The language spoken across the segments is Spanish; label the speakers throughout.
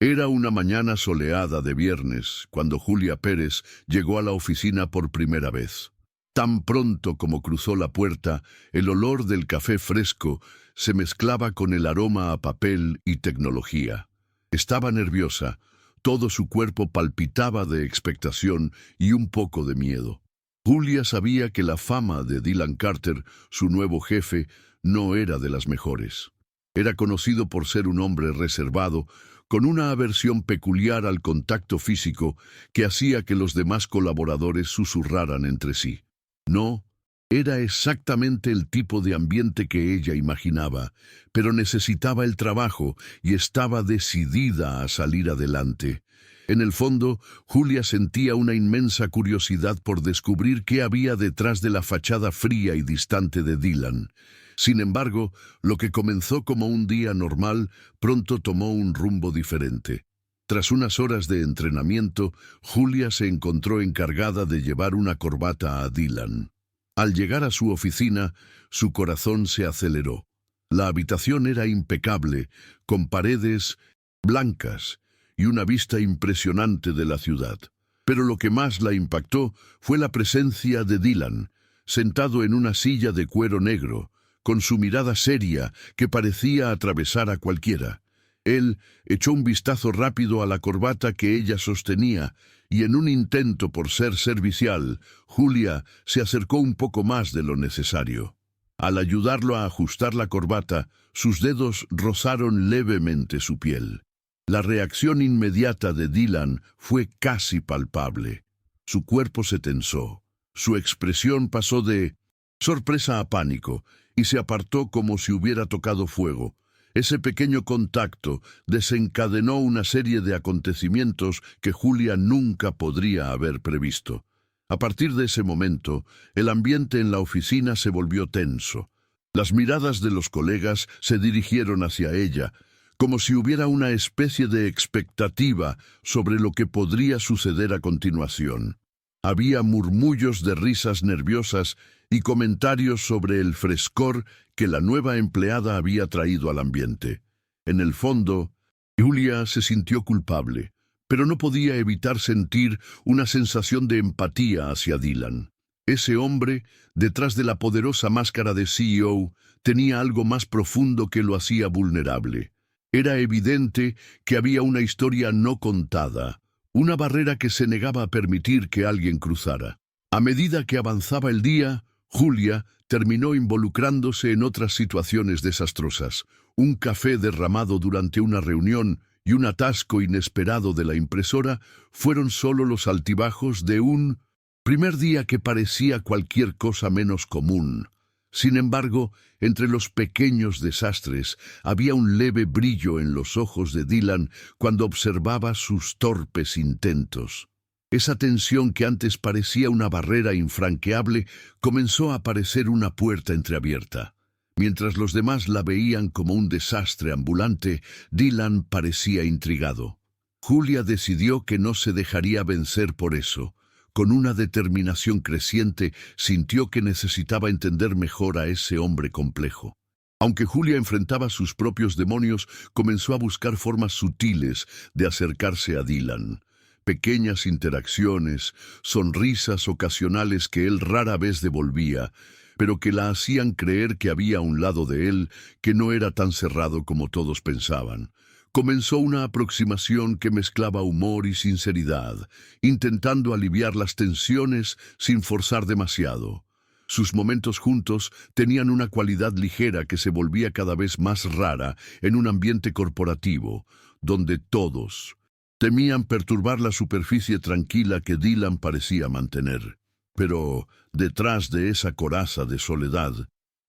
Speaker 1: Era una mañana soleada de viernes cuando Julia Pérez llegó a la oficina por primera vez. Tan pronto como cruzó la puerta, el olor del café fresco se mezclaba con el aroma a papel y tecnología. Estaba nerviosa, todo su cuerpo palpitaba de expectación y un poco de miedo. Julia sabía que la fama de Dylan Carter, su nuevo jefe, no era de las mejores. Era conocido por ser un hombre reservado, con una aversión peculiar al contacto físico que hacía que los demás colaboradores susurraran entre sí. No, era exactamente el tipo de ambiente que ella imaginaba, pero necesitaba el trabajo y estaba decidida a salir adelante. En el fondo, Julia sentía una inmensa curiosidad por descubrir qué había detrás de la fachada fría y distante de Dylan. Sin embargo, lo que comenzó como un día normal, pronto tomó un rumbo diferente. Tras unas horas de entrenamiento, Julia se encontró encargada de llevar una corbata a Dylan. Al llegar a su oficina, su corazón se aceleró. La habitación era impecable, con paredes blancas y una vista impresionante de la ciudad. Pero lo que más la impactó fue la presencia de Dylan, sentado en una silla de cuero negro, con su mirada seria que parecía atravesar a cualquiera. Él echó un vistazo rápido a la corbata que ella sostenía y en un intento por ser servicial, Julia se acercó un poco más de lo necesario. Al ayudarlo a ajustar la corbata, sus dedos rozaron levemente su piel. La reacción inmediata de Dylan fue casi palpable. Su cuerpo se tensó. Su expresión pasó de sorpresa a pánico y se apartó como si hubiera tocado fuego. Ese pequeño contacto desencadenó una serie de acontecimientos que Julia nunca podría haber previsto. A partir de ese momento, el ambiente en la oficina se volvió tenso. Las miradas de los colegas se dirigieron hacia ella, como si hubiera una especie de expectativa sobre lo que podría suceder a continuación. Había murmullos de risas nerviosas y comentarios sobre el frescor que la nueva empleada había traído al ambiente. En el fondo, Julia se sintió culpable, pero no podía evitar sentir una sensación de empatía hacia Dylan. Ese hombre, detrás de la poderosa máscara de CEO, tenía algo más profundo que lo hacía vulnerable. Era evidente que había una historia no contada, una barrera que se negaba a permitir que alguien cruzara. A medida que avanzaba el día, Julia terminó involucrándose en otras situaciones desastrosas. Un café derramado durante una reunión y un atasco inesperado de la impresora fueron solo los altibajos de un primer día que parecía cualquier cosa menos común. Sin embargo, entre los pequeños desastres había un leve brillo en los ojos de Dylan cuando observaba sus torpes intentos. Esa tensión que antes parecía una barrera infranqueable comenzó a parecer una puerta entreabierta. Mientras los demás la veían como un desastre ambulante, Dylan parecía intrigado. Julia decidió que no se dejaría vencer por eso. Con una determinación creciente, sintió que necesitaba entender mejor a ese hombre complejo. Aunque Julia enfrentaba sus propios demonios, comenzó a buscar formas sutiles de acercarse a Dylan. Pequeñas interacciones, sonrisas ocasionales que él rara vez devolvía, pero que la hacían creer que había un lado de él que no era tan cerrado como todos pensaban. Comenzó una aproximación que mezclaba humor y sinceridad, intentando aliviar las tensiones sin forzar demasiado. Sus momentos juntos tenían una cualidad ligera que se volvía cada vez más rara en un ambiente corporativo, donde todos temían perturbar la superficie tranquila que Dylan parecía mantener. Pero, detrás de esa coraza de soledad,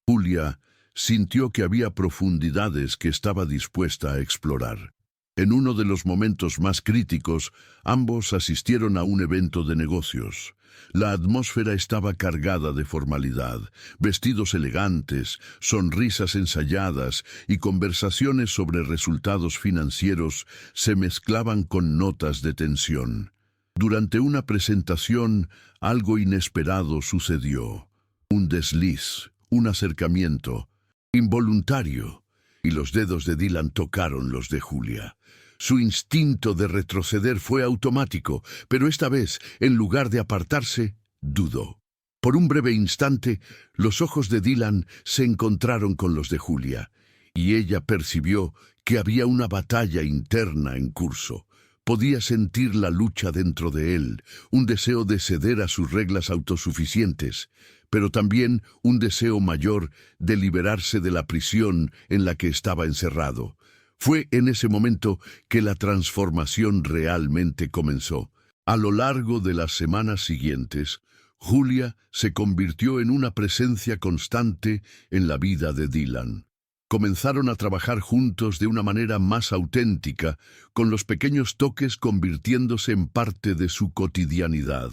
Speaker 1: Julia sintió que había profundidades que estaba dispuesta a explorar. En uno de los momentos más críticos, ambos asistieron a un evento de negocios. La atmósfera estaba cargada de formalidad, vestidos elegantes, sonrisas ensayadas y conversaciones sobre resultados financieros se mezclaban con notas de tensión. Durante una presentación, algo inesperado sucedió. Un desliz, un acercamiento involuntario, y los dedos de Dylan tocaron los de Julia. Su instinto de retroceder fue automático, pero esta vez, en lugar de apartarse, dudó. Por un breve instante, los ojos de Dylan se encontraron con los de Julia, y ella percibió que había una batalla interna en curso. Podía sentir la lucha dentro de él, un deseo de ceder a sus reglas autosuficientes, pero también un deseo mayor de liberarse de la prisión en la que estaba encerrado. Fue en ese momento que la transformación realmente comenzó. A lo largo de las semanas siguientes, Julia se convirtió en una presencia constante en la vida de Dylan. Comenzaron a trabajar juntos de una manera más auténtica, con los pequeños toques convirtiéndose en parte de su cotidianidad.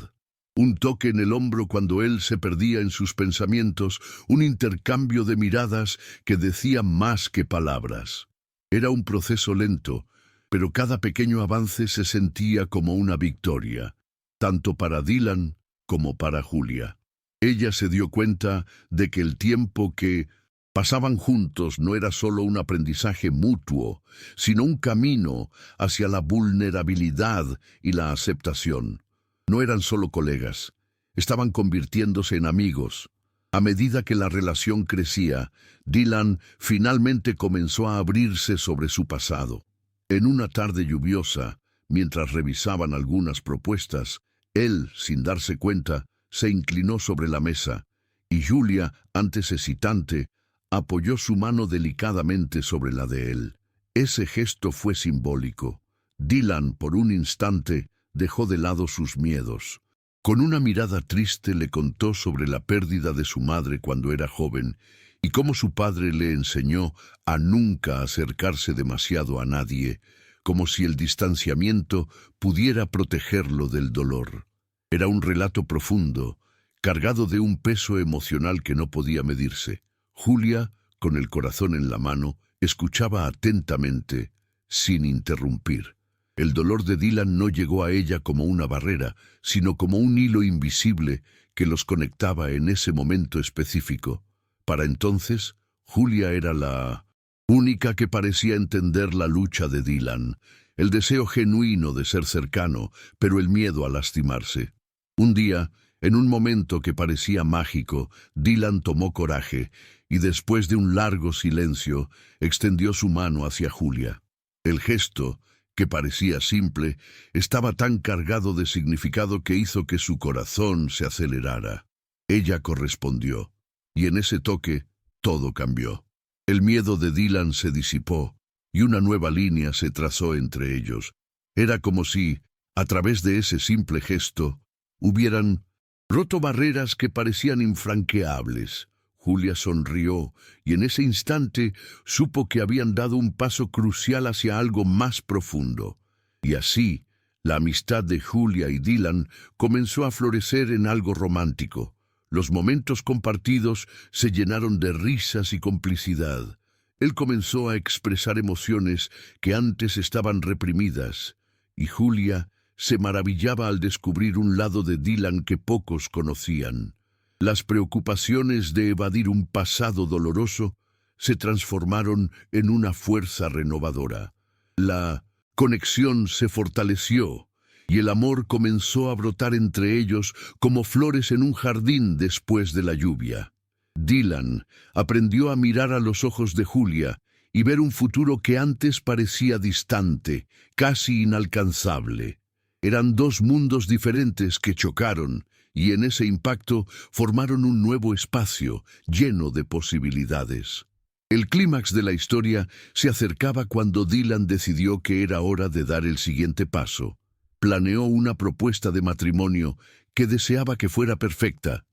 Speaker 1: Un toque en el hombro cuando él se perdía en sus pensamientos, un intercambio de miradas que decía más que palabras. Era un proceso lento, pero cada pequeño avance se sentía como una victoria, tanto para Dylan como para Julia. Ella se dio cuenta de que el tiempo que pasaban juntos no era solo un aprendizaje mutuo, sino un camino hacia la vulnerabilidad y la aceptación. No eran solo colegas, estaban convirtiéndose en amigos. A medida que la relación crecía, Dylan finalmente comenzó a abrirse sobre su pasado. En una tarde lluviosa, mientras revisaban algunas propuestas, él, sin darse cuenta, se inclinó sobre la mesa, y Julia, antes hesitante, apoyó su mano delicadamente sobre la de él. Ese gesto fue simbólico. Dylan, por un instante, dejó de lado sus miedos. Con una mirada triste le contó sobre la pérdida de su madre cuando era joven y cómo su padre le enseñó a nunca acercarse demasiado a nadie, como si el distanciamiento pudiera protegerlo del dolor. Era un relato profundo, cargado de un peso emocional que no podía medirse. Julia, con el corazón en la mano, escuchaba atentamente, sin interrumpir. El dolor de Dylan no llegó a ella como una barrera, sino como un hilo invisible que los conectaba en ese momento específico. Para entonces, Julia era la única que parecía entender la lucha de Dylan, el deseo genuino de ser cercano, pero el miedo a lastimarse. Un día, en un momento que parecía mágico, Dylan tomó coraje y después de un largo silencio, extendió su mano hacia Julia. El gesto, que parecía simple, estaba tan cargado de significado que hizo que su corazón se acelerara. Ella correspondió, y en ese toque todo cambió. El miedo de Dylan se disipó, y una nueva línea se trazó entre ellos. Era como si, a través de ese simple gesto, hubieran roto barreras que parecían infranqueables. Julia sonrió, y en ese instante supo que habían dado un paso crucial hacia algo más profundo. Y así, la amistad de Julia y Dylan comenzó a florecer en algo romántico. Los momentos compartidos se llenaron de risas y complicidad. Él comenzó a expresar emociones que antes estaban reprimidas, y Julia se maravillaba al descubrir un lado de Dylan que pocos conocían. Las preocupaciones de evadir un pasado doloroso se transformaron en una fuerza renovadora. La conexión se fortaleció y el amor comenzó a brotar entre ellos como flores en un jardín después de la lluvia. Dylan aprendió a mirar a los ojos de Julia y ver un futuro que antes parecía distante, casi inalcanzable. Eran dos mundos diferentes que chocaron, y en ese impacto formaron un nuevo espacio lleno de posibilidades. El clímax de la historia se acercaba cuando Dylan decidió que era hora de dar el siguiente paso. Planeó una propuesta de matrimonio que deseaba que fuera perfecta.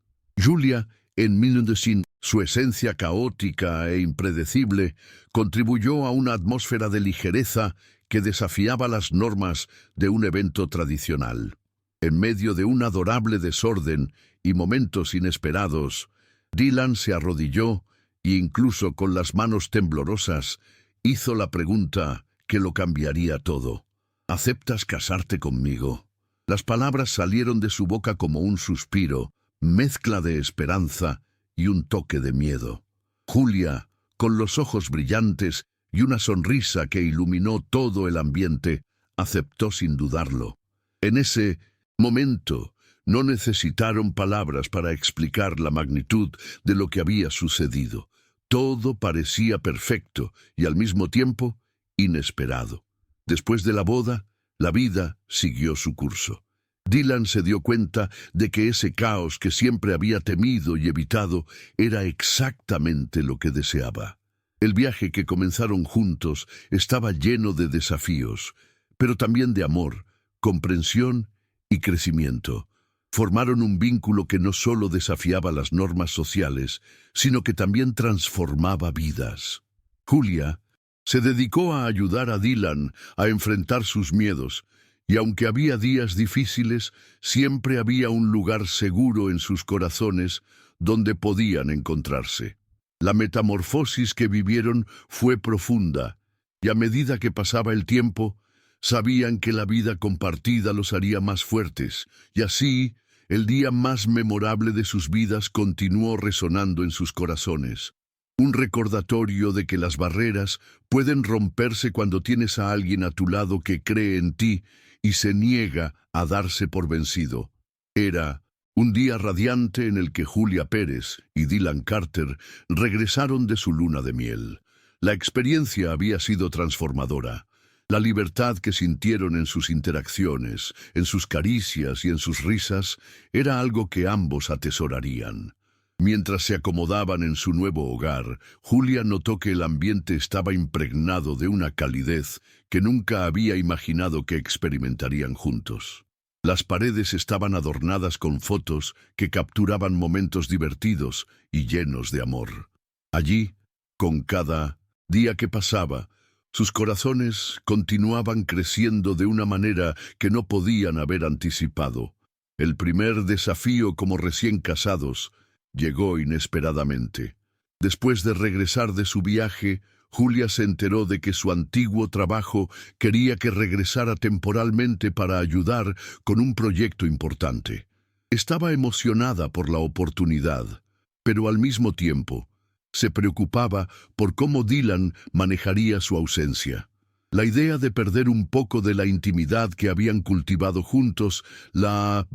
Speaker 1: Julia, en sin su esencia caótica e impredecible, contribuyó a una atmósfera de ligereza que desafiaba las normas de un evento tradicional. En medio de un adorable desorden y momentos inesperados, Dylan se arrodilló e incluso con las manos temblorosas hizo la pregunta que lo cambiaría todo. ¿Aceptas casarte conmigo? Las palabras salieron de su boca como un suspiro, mezcla de esperanza y un toque de miedo. Julia, con los ojos brillantes, y una sonrisa que iluminó todo el ambiente, aceptó sin dudarlo. En ese momento no necesitaron palabras para explicar la magnitud de lo que había sucedido. Todo parecía perfecto y al mismo tiempo inesperado. Después de la boda, la vida siguió su curso. Dylan se dio cuenta de que ese caos que siempre había temido y evitado era exactamente lo que deseaba. El viaje que comenzaron juntos estaba lleno de desafíos, pero también de amor, comprensión y crecimiento. Formaron un vínculo que no solo desafiaba las normas sociales, sino que también transformaba vidas. Julia se dedicó a ayudar a Dylan a enfrentar sus miedos, y aunque había días difíciles, siempre había un lugar seguro en sus corazones donde podían encontrarse. La metamorfosis que vivieron fue profunda, y a medida que pasaba el tiempo, sabían que la vida compartida los haría más fuertes, y así, el día más memorable de sus vidas continuó resonando en sus corazones. Un recordatorio de que las barreras pueden romperse cuando tienes a alguien a tu lado que cree en ti y se niega a darse por vencido. Era un día radiante en el que Julia Pérez y Dylan Carter regresaron de su luna de miel. La experiencia había sido transformadora. La libertad que sintieron en sus interacciones, en sus caricias y en sus risas, era algo que ambos atesorarían. Mientras se acomodaban en su nuevo hogar, Julia notó que el ambiente estaba impregnado de una calidez que nunca había imaginado que experimentarían juntos. Las paredes estaban adornadas con fotos que capturaban momentos divertidos y llenos de amor. Allí, con cada día que pasaba, sus corazones continuaban creciendo de una manera que no podían haber anticipado. El primer desafío como recién casados llegó inesperadamente. Después de regresar de su viaje, Julia se enteró de que su antiguo trabajo quería que regresara temporalmente para ayudar con un proyecto importante. Estaba emocionada por la oportunidad, pero al mismo tiempo se preocupaba por cómo Dylan manejaría su ausencia. La idea de perder un poco de la intimidad que habían cultivado juntos la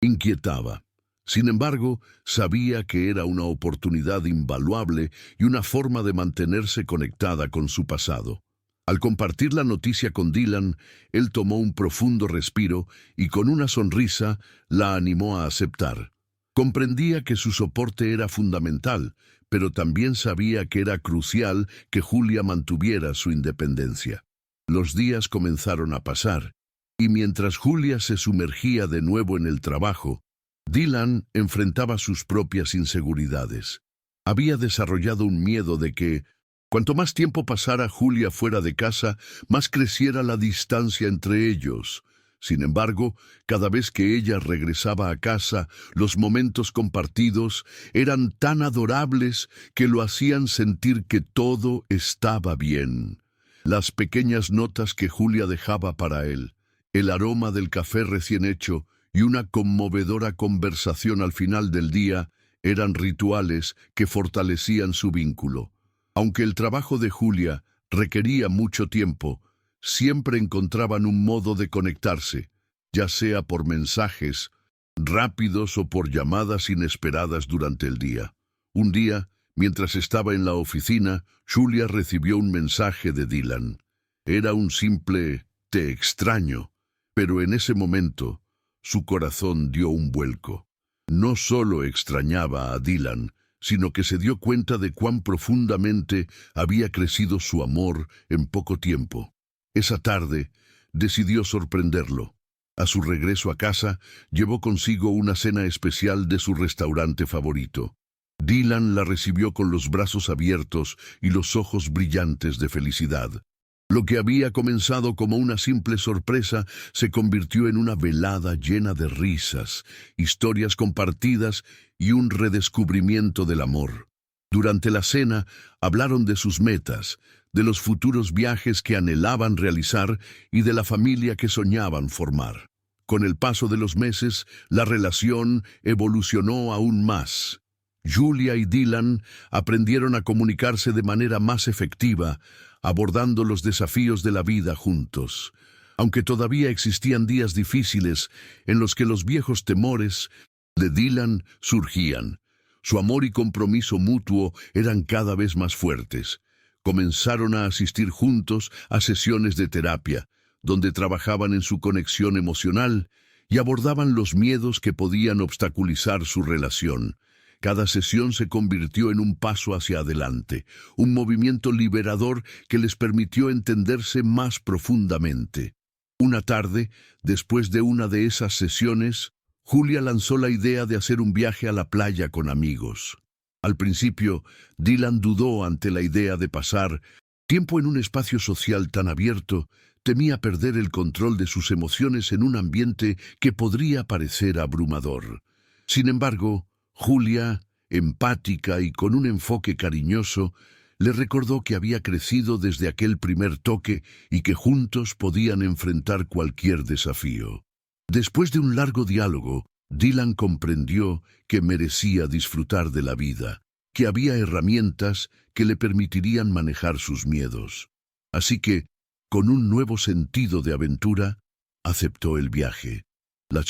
Speaker 1: inquietaba. Sin embargo, sabía que era una oportunidad invaluable y una forma de mantenerse conectada con su pasado. Al compartir la noticia con Dylan, él tomó un profundo respiro y con una sonrisa la animó a aceptar. Comprendía que su soporte era fundamental, pero también sabía que era crucial que Julia mantuviera su independencia. Los días comenzaron a pasar, y mientras Julia se sumergía de nuevo en el trabajo, Dylan enfrentaba sus propias inseguridades. Había desarrollado un miedo de que, cuanto más tiempo pasara Julia fuera de casa, más creciera la distancia entre ellos. Sin embargo, cada vez que ella regresaba a casa, los momentos compartidos eran tan adorables que lo hacían sentir que todo estaba bien. Las pequeñas notas que Julia dejaba para él, el aroma del café recién hecho y una conmovedora conversación al final del día eran rituales que fortalecían su vínculo. Aunque el trabajo de Julia requería mucho tiempo, siempre encontraban un modo de conectarse, ya sea por mensajes rápidos o por llamadas inesperadas durante el día. Un día, mientras estaba en la oficina, Julia recibió un mensaje de Dylan. Era un simple «te extraño», pero en ese momento su corazón dio un vuelco. No solo extrañaba a Dylan, sino que se dio cuenta de cuán profundamente había crecido su amor en poco tiempo. Esa tarde decidió sorprenderlo. A su regreso a casa, llevó consigo una cena especial de su restaurante favorito. Dylan la recibió con los brazos abiertos y los ojos brillantes de felicidad. Lo que había comenzado como una simple sorpresa se convirtió en una velada llena de risas, historias compartidas y un redescubrimiento del amor. Durante la cena hablaron de sus metas, de los futuros viajes que anhelaban realizar y de la familia que soñaban formar. Con el paso de los meses, la relación evolucionó aún más. Julia y Dylan aprendieron a comunicarse de manera más efectiva, abordando los desafíos de la vida juntos. Aunque todavía existían días difíciles en los que los viejos temores de Dylan surgían, su amor y compromiso mutuo eran cada vez más fuertes. Comenzaron a asistir juntos a sesiones de terapia, donde trabajaban en su conexión emocional y abordaban los miedos que podían obstaculizar su relación. Cada sesión se convirtió en un paso hacia adelante, un movimiento liberador que les permitió entenderse más profundamente. Una tarde, después de una de esas sesiones, Julia lanzó la idea de hacer un viaje a la playa con amigos. Al principio, Dylan dudó ante la idea de pasar tiempo en un espacio social tan abierto. Temía perder el control de sus emociones en un ambiente que podría parecer abrumador. Sin embargo, Julia, empática y con un enfoque cariñoso, le recordó que había crecido desde aquel primer toque y que juntos podían enfrentar cualquier desafío. Después de un largo diálogo, Dylan comprendió que merecía disfrutar de la vida, que había herramientas que le permitirían manejar sus miedos. Así que, con un nuevo sentido de aventura, aceptó el viaje. La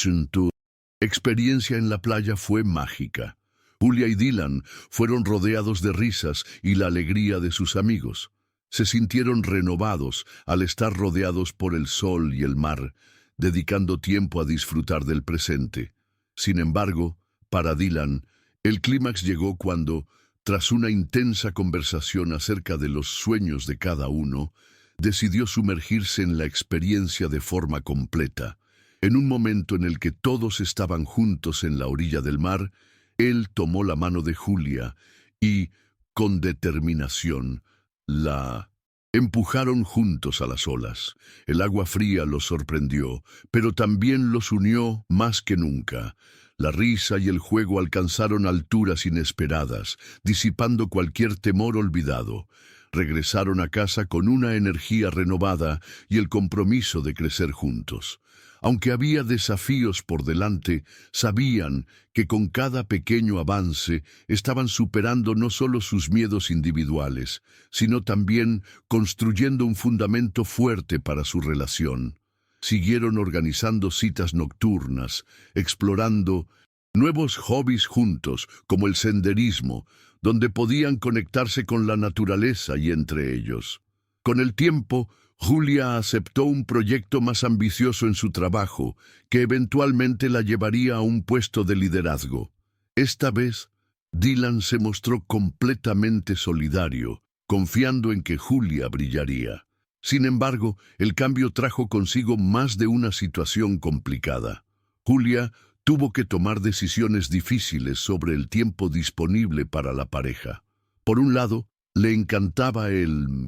Speaker 1: experiencia en la playa fue mágica. Julia y Dylan fueron rodeados de risas y la alegría de sus amigos. Se sintieron renovados al estar rodeados por el sol y el mar, dedicando tiempo a disfrutar del presente. Sin embargo, para Dylan, el clímax llegó cuando, tras una intensa conversación acerca de los sueños de cada uno, decidió sumergirse en la experiencia de forma completa. En un momento en el que todos estaban juntos en la orilla del mar, él tomó la mano de Julia y, con determinación, la empujaron juntos a las olas. El agua fría los sorprendió, pero también los unió más que nunca. La risa y el juego alcanzaron alturas inesperadas, disipando cualquier temor olvidado. Regresaron a casa con una energía renovada y el compromiso de crecer juntos. Aunque había desafíos por delante, sabían que con cada pequeño avance estaban superando no solo sus miedos individuales, sino también construyendo un fundamento fuerte para su relación. Siguieron organizando citas nocturnas, explorando nuevos hobbies juntos, como el senderismo, donde podían conectarse con la naturaleza y entre ellos. Con el tiempo, Julia aceptó un proyecto más ambicioso en su trabajo, que eventualmente la llevaría a un puesto de liderazgo. Esta vez, Dylan se mostró completamente solidario, confiando en que Julia brillaría. Sin embargo, el cambio trajo consigo más de una situación complicada. Julia tuvo que tomar decisiones difíciles sobre el tiempo disponible para la pareja. Por un lado, le encantaba el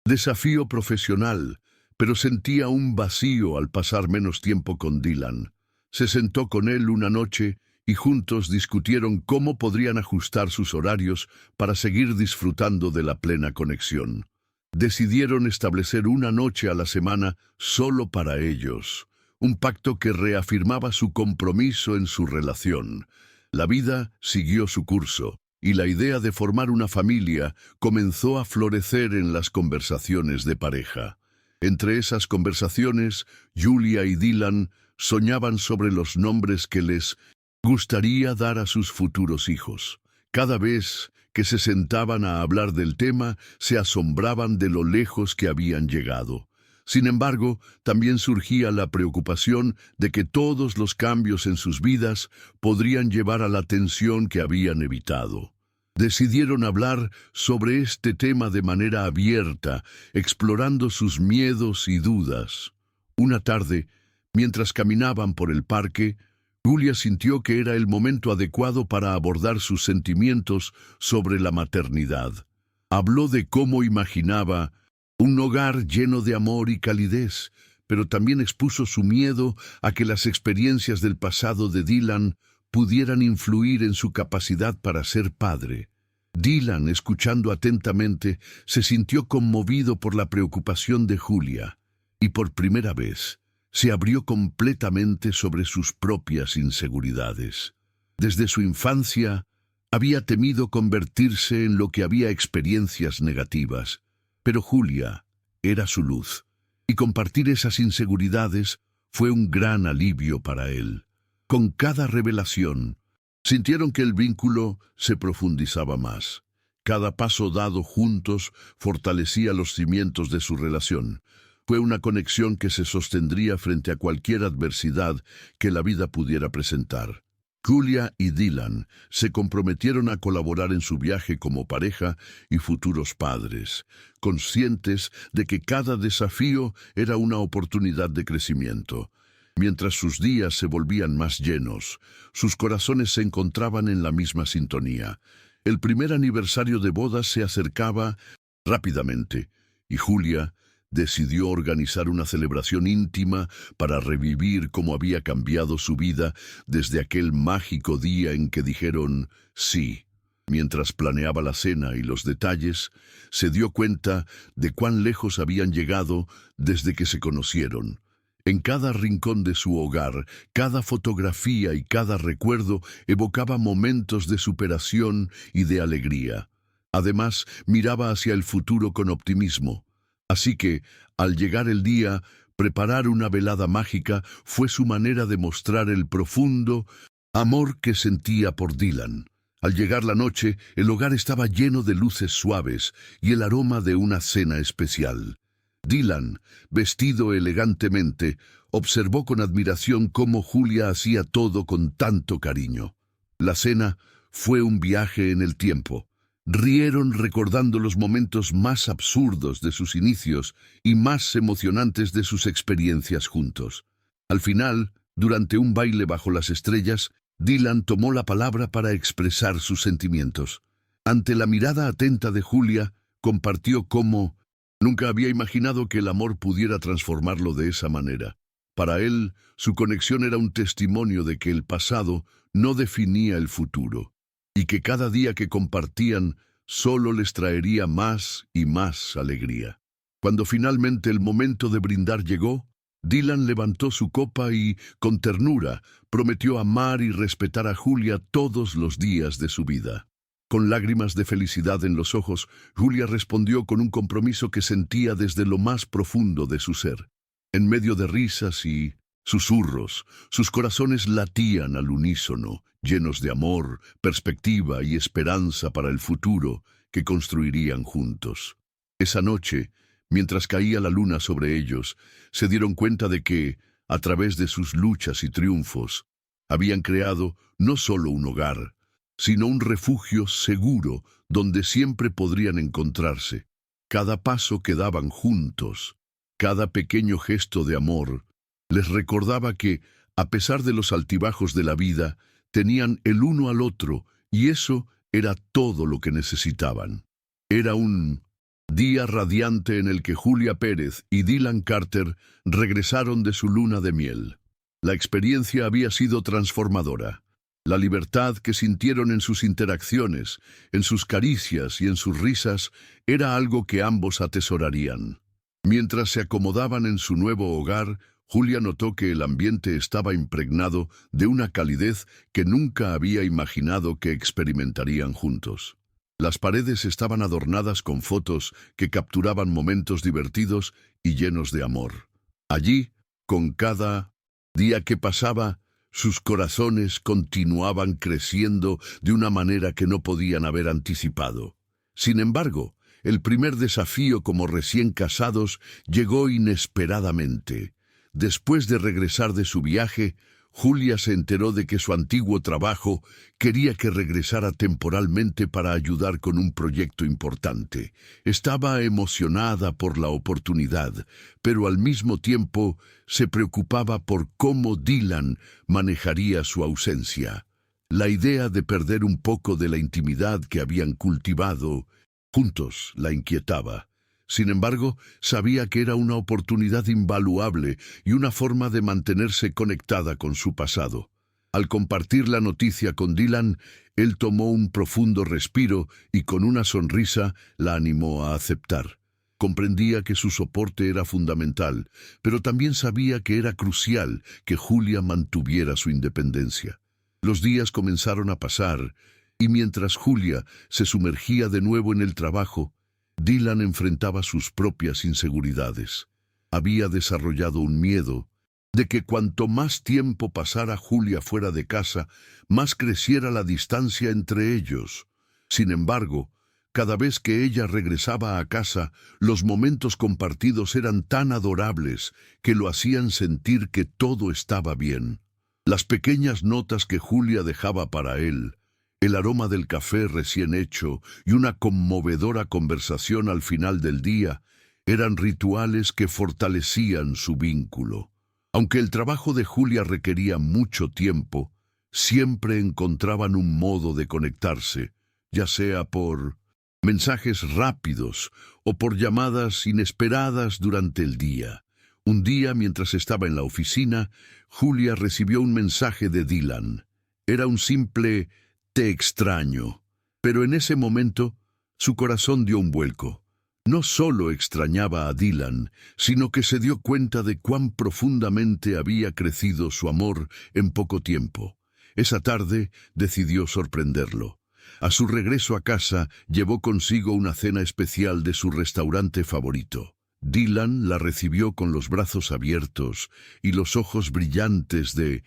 Speaker 1: desafío profesional, pero sentía un vacío al pasar menos tiempo con Dylan. Se sentó con él una noche y juntos discutieron cómo podrían ajustar sus horarios para seguir disfrutando de la plena conexión. Decidieron establecer una noche a la semana solo para ellos, un pacto que reafirmaba su compromiso en su relación. La vida siguió su curso, y la idea de formar una familia comenzó a florecer en las conversaciones de pareja. Entre esas conversaciones, Julia y Dylan soñaban sobre los nombres que les gustaría dar a sus futuros hijos. Cada vez que se sentaban a hablar del tema, se asombraban de lo lejos que habían llegado. Sin embargo, también surgía la preocupación de que todos los cambios en sus vidas podrían llevar a la tensión que habían evitado. Decidieron hablar sobre este tema de manera abierta, explorando sus miedos y dudas. Una tarde, mientras caminaban por el parque, Julia sintió que era el momento adecuado para abordar sus sentimientos sobre la maternidad. Habló de cómo imaginaba un hogar lleno de amor y calidez, pero también expuso su miedo a que las experiencias del pasado de Dylan pudieran influir en su capacidad para ser padre. Dylan, escuchando atentamente, se sintió conmovido por la preocupación de Julia, y por primera vez se abrió completamente sobre sus propias inseguridades. Desde su infancia, Había temido convertirse en lo que había experiencias negativas, pero Julia era su luz, y compartir esas inseguridades fue un gran alivio para él. Con cada revelación, sintieron que el vínculo se profundizaba más. Cada paso dado juntos fortalecía los cimientos de su relación. Fue una conexión que se sostendría frente a cualquier adversidad que la vida pudiera presentar. Julia y Dylan se comprometieron a colaborar en su viaje como pareja y futuros padres, conscientes de que cada desafío era una oportunidad de crecimiento. Mientras sus días se volvían más llenos, sus corazones se encontraban en la misma sintonía. El primer aniversario de bodas se acercaba rápidamente, y Julia decidió organizar una celebración íntima para revivir cómo había cambiado su vida desde aquel mágico día en que dijeron sí. Mientras planeaba la cena y los detalles, se dio cuenta de cuán lejos habían llegado desde que se conocieron. En cada rincón de su hogar, cada fotografía y cada recuerdo evocaba momentos de superación y de alegría. Además, miraba hacia el futuro con optimismo. Así que, al llegar el día, preparar una velada mágica fue su manera de mostrar el profundo amor que sentía por Dylan. Al llegar la noche, el hogar estaba lleno de luces suaves y el aroma de una cena especial. Dylan, vestido elegantemente, observó con admiración cómo Julia hacía todo con tanto cariño. La cena fue un viaje en el tiempo. Rieron recordando los momentos más absurdos de sus inicios y más emocionantes de sus experiencias juntos. Al final, durante un baile bajo las estrellas, Dylan tomó la palabra para expresar sus sentimientos. Ante la mirada atenta de Julia, compartió cómo nunca había imaginado que el amor pudiera transformarlo de esa manera. Para él, su conexión era un testimonio de que el pasado no definía el futuro, y que cada día que compartían solo les traería más y más alegría. Cuando finalmente el momento de brindar llegó, Dylan levantó su copa y, con ternura, prometió amar y respetar a Julia todos los días de su vida. Con lágrimas de felicidad en los ojos, Julia respondió con un compromiso que sentía desde lo más profundo de su ser. En medio de risas y susurros, sus corazones latían al unísono, llenos de amor, perspectiva y esperanza para el futuro que construirían juntos. Esa noche, mientras caía la luna sobre ellos, se dieron cuenta de que, a través de sus luchas y triunfos, habían creado no solo un hogar, sino un refugio seguro donde siempre podrían encontrarse. Cada paso que daban juntos, cada pequeño gesto de amor, les recordaba que, a pesar de los altibajos de la vida, tenían el uno al otro, y eso era todo lo que necesitaban. Era un día radiante en el que Julia Pérez y Dylan Carter regresaron de su luna de miel. La experiencia había sido transformadora. La libertad que sintieron en sus interacciones, en sus caricias y en sus risas, era algo que ambos atesorarían. Mientras se acomodaban en su nuevo hogar, Julia notó que el ambiente estaba impregnado de una calidez que nunca había imaginado que experimentarían juntos. Las paredes estaban adornadas con fotos que capturaban momentos divertidos y llenos de amor. Allí, con cada día que pasaba, sus corazones continuaban creciendo de una manera que no podían haber anticipado. Sin embargo, el primer desafío como recién casados llegó inesperadamente. Después de regresar de su viaje, Julia se enteró de que su antiguo trabajo quería que regresara temporalmente para ayudar con un proyecto importante. Estaba emocionada por la oportunidad, pero al mismo tiempo se preocupaba por cómo Dylan manejaría su ausencia. La idea de perder un poco de la intimidad que habían cultivado juntos la inquietaba. Sin embargo, sabía que era una oportunidad invaluable y una forma de mantenerse conectada con su pasado. Al compartir la noticia con Dylan, él tomó un profundo respiro y con una sonrisa la animó a aceptar. Comprendía que su soporte era fundamental, pero también sabía que era crucial que Julia mantuviera su independencia. Los días comenzaron a pasar Y mientras Julia se sumergía de nuevo en el trabajo, Dylan enfrentaba sus propias inseguridades. Había desarrollado un miedo de que cuanto más tiempo pasara Julia fuera de casa, más creciera la distancia entre ellos. Sin embargo, cada vez que ella regresaba a casa, los momentos compartidos eran tan adorables que lo hacían sentir que todo estaba bien. Las pequeñas notas que Julia dejaba para él, el aroma del café recién hecho y una conmovedora conversación al final del día, eran rituales que fortalecían su vínculo. Aunque el trabajo de Julia requería mucho tiempo, siempre encontraban un modo de conectarse, ya sea por mensajes rápidos o por llamadas inesperadas durante el día. Un día, mientras estaba en la oficina, Julia recibió un mensaje de Dylan. Era un simple "te extraño", pero en ese momento su corazón dio un vuelco. No solo extrañaba a Dylan, sino que se dio cuenta de cuán profundamente había crecido su amor en poco tiempo. Esa tarde decidió sorprenderlo. A su regreso a casa, llevó consigo una cena especial de su restaurante favorito. Dylan la recibió con los brazos abiertos y los ojos brillantes de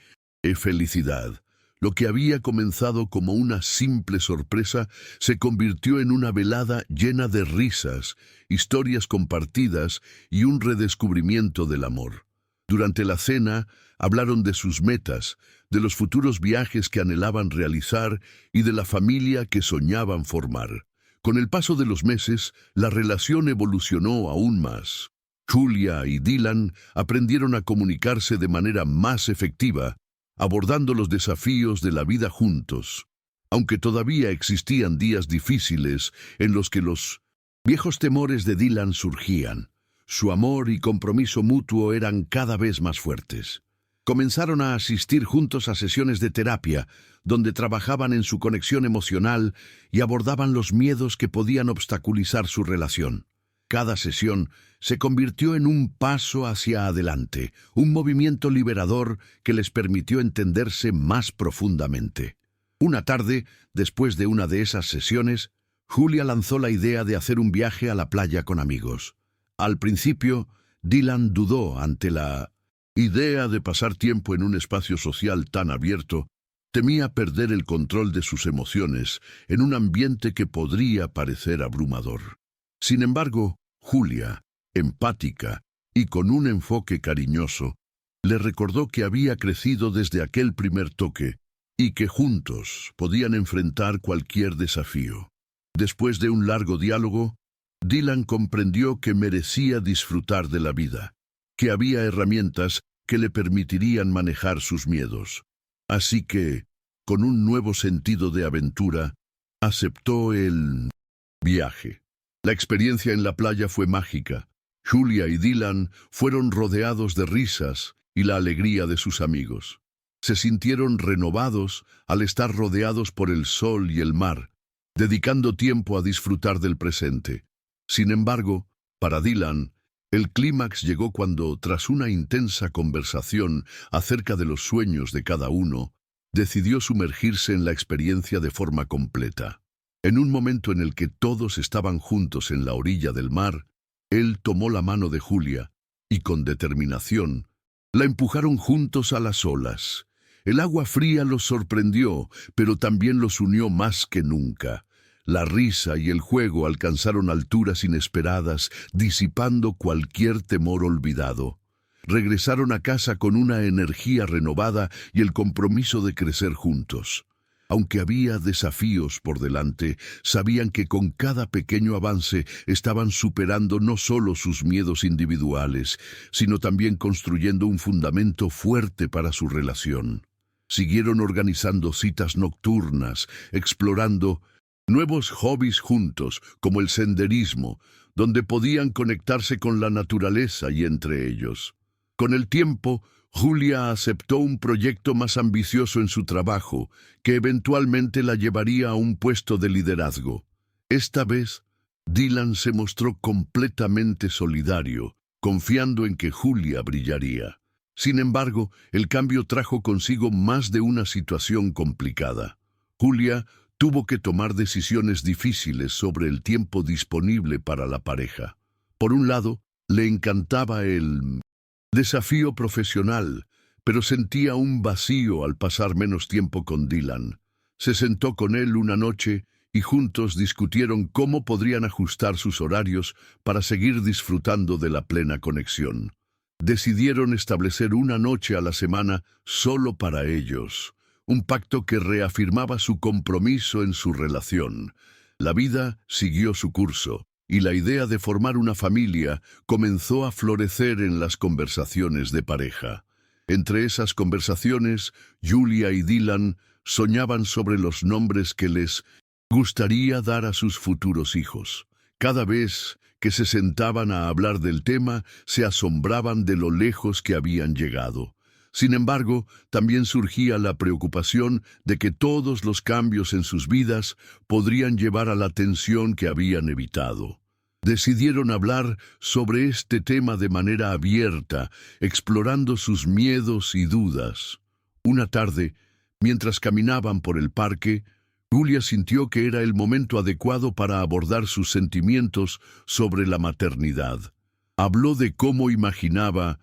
Speaker 1: felicidad. Lo que había comenzado como una simple sorpresa se convirtió en una velada llena de risas, historias compartidas y un redescubrimiento del amor. Durante la cena, hablaron de sus metas, de los futuros viajes que anhelaban realizar y de la familia que soñaban formar. Con el paso de los meses, la relación evolucionó aún más. Julia y Dylan aprendieron a comunicarse de manera más efectiva, abordando los desafíos de la vida juntos. Aunque todavía existían días difíciles en los que los viejos temores de Dylan surgían, su amor y compromiso mutuo eran cada vez más fuertes. Comenzaron a asistir juntos a sesiones de terapia, donde trabajaban en su conexión emocional y abordaban los miedos que podían obstaculizar su relación. Cada sesión se convirtió en un paso hacia adelante, un movimiento liberador que les permitió entenderse más profundamente. Una tarde, después de una de esas sesiones, Julia lanzó la idea de hacer un viaje a la playa con amigos. Al principio, Dylan dudó ante la idea de pasar tiempo en un espacio social tan abierto. Temía perder el control de sus emociones en un ambiente que podría parecer abrumador. Sin embargo, Julia, empática y con un enfoque cariñoso, le recordó que había crecido desde aquel primer toque y que juntos podían enfrentar cualquier desafío. Después de un largo diálogo, Dylan comprendió que merecía disfrutar de la vida, que había herramientas que le permitirían manejar sus miedos. Así que, con un nuevo sentido de aventura, aceptó el viaje. La experiencia en la playa fue mágica. Julia y Dylan fueron rodeados de risas y la alegría de sus amigos. Se sintieron renovados al estar rodeados por el sol y el mar, dedicando tiempo a disfrutar del presente. Sin embargo, para Dylan, el clímax llegó cuando, tras una intensa conversación acerca de los sueños de cada uno, decidió sumergirse en la experiencia de forma completa. En un momento en el que todos estaban juntos en la orilla del mar, él tomó la mano de Julia y, con determinación, la empujaron juntos a las olas. El agua fría los sorprendió, pero también los unió más que nunca. La risa y el juego alcanzaron alturas inesperadas, disipando cualquier temor olvidado. Regresaron a casa con una energía renovada y el compromiso de crecer juntos. Aunque había desafíos por delante, sabían que con cada pequeño avance estaban superando no solo sus miedos individuales, sino también construyendo un fundamento fuerte para su relación. Siguieron organizando citas nocturnas, explorando nuevos hobbies juntos, como el senderismo, donde podían conectarse con la naturaleza y entre ellos. Con el tiempo, Julia aceptó un proyecto más ambicioso en su trabajo, que eventualmente la llevaría a un puesto de liderazgo. Esta vez, Dylan se mostró completamente solidario, confiando en que Julia brillaría. Sin embargo, el cambio trajo consigo más de una situación complicada. Julia tuvo que tomar decisiones difíciles sobre el tiempo disponible para la pareja. Por un lado, le encantaba el desafío profesional, pero sentía un vacío al pasar menos tiempo con Dylan. Se sentó con él una noche y juntos discutieron cómo podrían ajustar sus horarios para seguir disfrutando de la plena conexión. Decidieron establecer una noche a la semana solo para ellos, un pacto que reafirmaba su compromiso en su relación. La vida siguió su curso, y la idea de formar una familia comenzó a florecer en las conversaciones de pareja. Entre esas conversaciones, Julia y Dylan soñaban sobre los nombres que les gustaría dar a sus futuros hijos. Cada vez que se sentaban a hablar del tema, se asombraban de lo lejos que habían llegado. Sin embargo, también surgía la preocupación de que todos los cambios en sus vidas podrían llevar a la tensión que habían evitado. Decidieron hablar sobre este tema de manera abierta, explorando sus miedos y dudas. Una tarde, mientras caminaban por el parque, Julia sintió que era el momento adecuado para abordar sus sentimientos sobre la maternidad. Habló de cómo imaginaba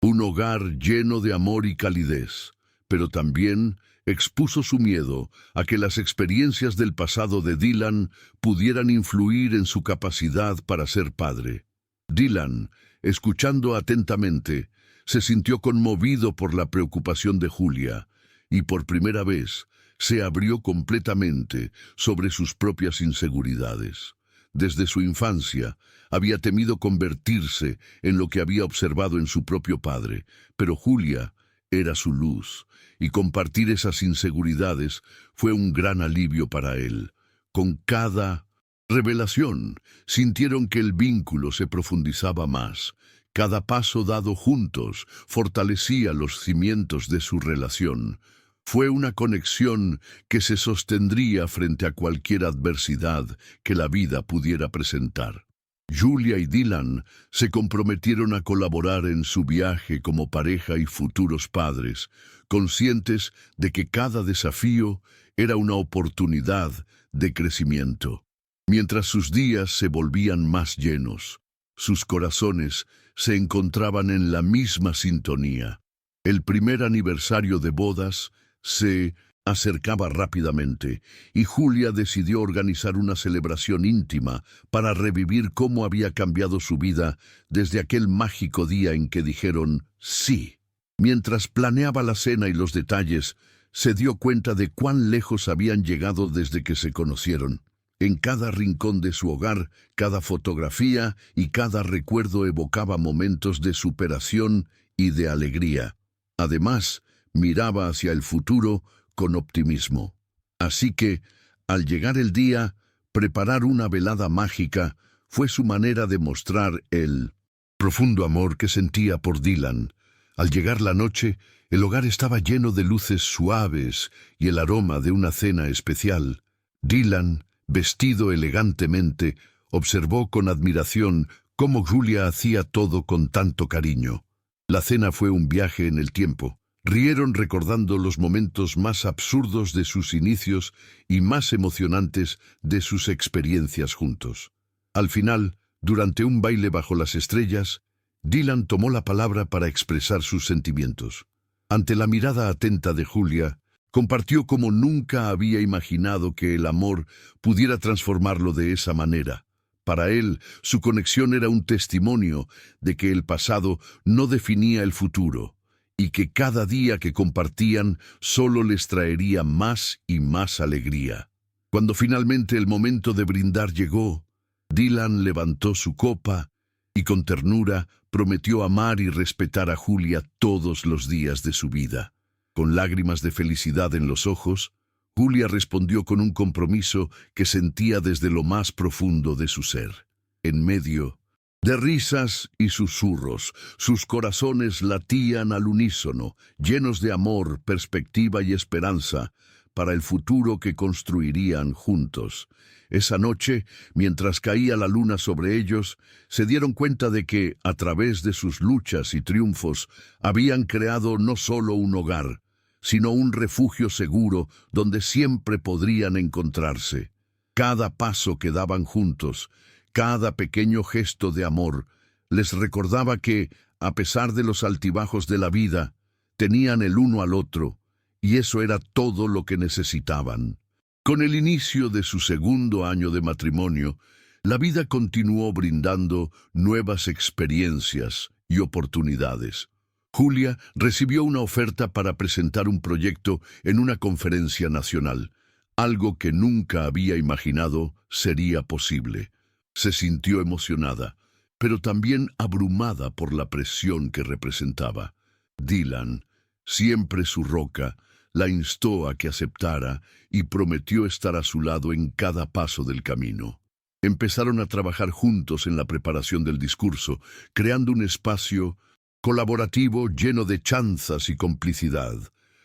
Speaker 1: un hogar lleno de amor y calidez, pero también expuso su miedo a que las experiencias del pasado de Dylan pudieran influir en su capacidad para ser padre. Dylan, escuchando atentamente, se sintió conmovido por la preocupación de Julia y por primera vez se abrió completamente sobre sus propias inseguridades. Desde su infancia había temido convertirse en lo que había observado en su propio padre, pero Julia era su luz, y compartir esas inseguridades fue un gran alivio para él. Con cada revelación, sintieron que el vínculo se profundizaba más. Cada paso dado juntos fortalecía los cimientos de su relación. Fue una conexión que se sostendría frente a cualquier adversidad que la vida pudiera presentar. Julia y Dylan se comprometieron a colaborar en su viaje como pareja y futuros padres, conscientes de que cada desafío era una oportunidad de crecimiento. Mientras sus días se volvían más llenos, sus corazones se encontraban en la misma sintonía. El primer aniversario de bodas se acercaba rápidamente, y Julia decidió organizar una celebración íntima para revivir cómo había cambiado su vida desde aquel mágico día en que dijeron sí. Mientras planeaba la cena y los detalles, se dio cuenta de cuán lejos habían llegado desde que se conocieron. En cada rincón de su hogar, cada fotografía y cada recuerdo evocaba momentos de superación y de alegría. Además, miraba hacia el futuro con optimismo. Así que, al llegar el día, preparar una velada mágica fue su manera de mostrar el profundo amor que sentía por Dylan. Al llegar la noche, el hogar estaba lleno de luces suaves y el aroma de una cena especial. Dylan, vestido elegantemente, observó con admiración cómo Julia hacía todo con tanto cariño. La cena fue un viaje en el tiempo. Rieron recordando los momentos más absurdos de sus inicios y más emocionantes de sus experiencias juntos. Al final, durante un baile bajo las estrellas, Dylan tomó la palabra para expresar sus sentimientos. Ante la mirada atenta de Julia, compartió como nunca había imaginado que el amor pudiera transformarlo de esa manera. Para él, su conexión era un testimonio de que el pasado no definía el futuro, y que cada día que compartían solo les traería más y más alegría. Cuando finalmente el momento de brindar llegó, Dylan levantó su copa y con ternura prometió amar y respetar a Julia todos los días de su vida. Con lágrimas de felicidad en los ojos, Julia respondió con un compromiso que sentía desde lo más profundo de su ser. En medio de risas y susurros, sus corazones latían al unísono, llenos de amor, perspectiva y esperanza para el futuro que construirían juntos. Esa noche, mientras caía la luna sobre ellos, se dieron cuenta de que, a través de sus luchas y triunfos, habían creado no solo un hogar, sino un refugio seguro donde siempre podrían encontrarse. Cada paso que daban juntos, cada pequeño gesto de amor, les recordaba que, a pesar de los altibajos de la vida, tenían el uno al otro, y eso era todo lo que necesitaban. Con el inicio de su segundo año de matrimonio, la vida continuó brindando nuevas experiencias y oportunidades. Julia recibió una oferta para presentar un proyecto en una conferencia nacional, algo que nunca había imaginado sería posible. Se sintió emocionada, pero también abrumada por la presión que representaba. Dylan, siempre su roca, la instó a que aceptara y prometió estar a su lado en cada paso del camino. Empezaron a trabajar juntos en la preparación del discurso, creando un espacio colaborativo lleno de chanzas y complicidad.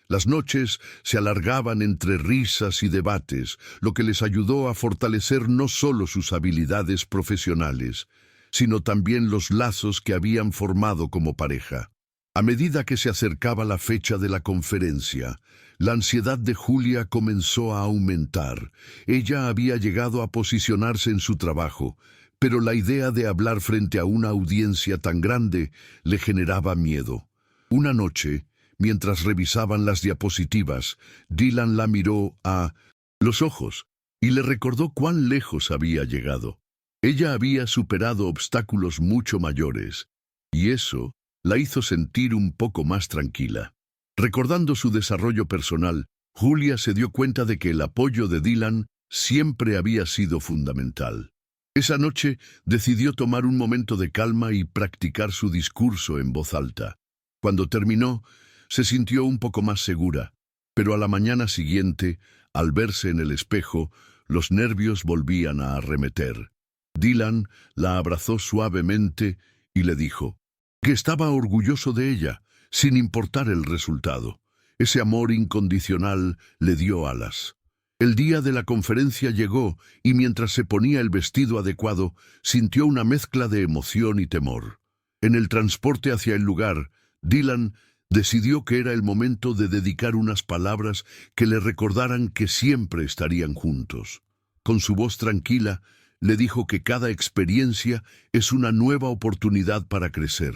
Speaker 1: Las noches se alargaban entre risas y debates, lo que les ayudó a fortalecer no solo sus habilidades profesionales, sino también los lazos que habían formado como pareja. A medida que se acercaba la fecha de la conferencia, la ansiedad de Julia comenzó a aumentar. Ella había llegado a posicionarse en su trabajo, pero la idea de hablar frente a una audiencia tan grande le generaba miedo. Una noche, mientras revisaban las diapositivas, Dylan la miró a los ojos y le recordó cuán lejos había llegado. Ella había superado obstáculos mucho mayores, y eso la hizo sentir un poco más tranquila. Recordando su desarrollo personal, Julia se dio cuenta de que el apoyo de Dylan siempre había sido fundamental. Esa noche decidió tomar un momento de calma y practicar su discurso en voz alta. Cuando terminó, se sintió un poco más segura, pero a la mañana siguiente, al verse en el espejo, los nervios volvían a arremeter. Dylan la abrazó suavemente y le dijo que estaba orgulloso de ella, sin importar el resultado. Ese amor incondicional le dio alas. El día de la conferencia llegó y mientras se ponía el vestido adecuado, sintió una mezcla de emoción y temor. En el transporte hacia el lugar, Dylan decidió que era el momento de dedicar unas palabras que le recordaran que siempre estarían juntos. Con su voz tranquila, le dijo que cada experiencia es una nueva oportunidad para crecer.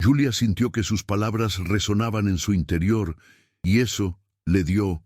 Speaker 1: Julia sintió que sus palabras resonaban en su interior y eso le dio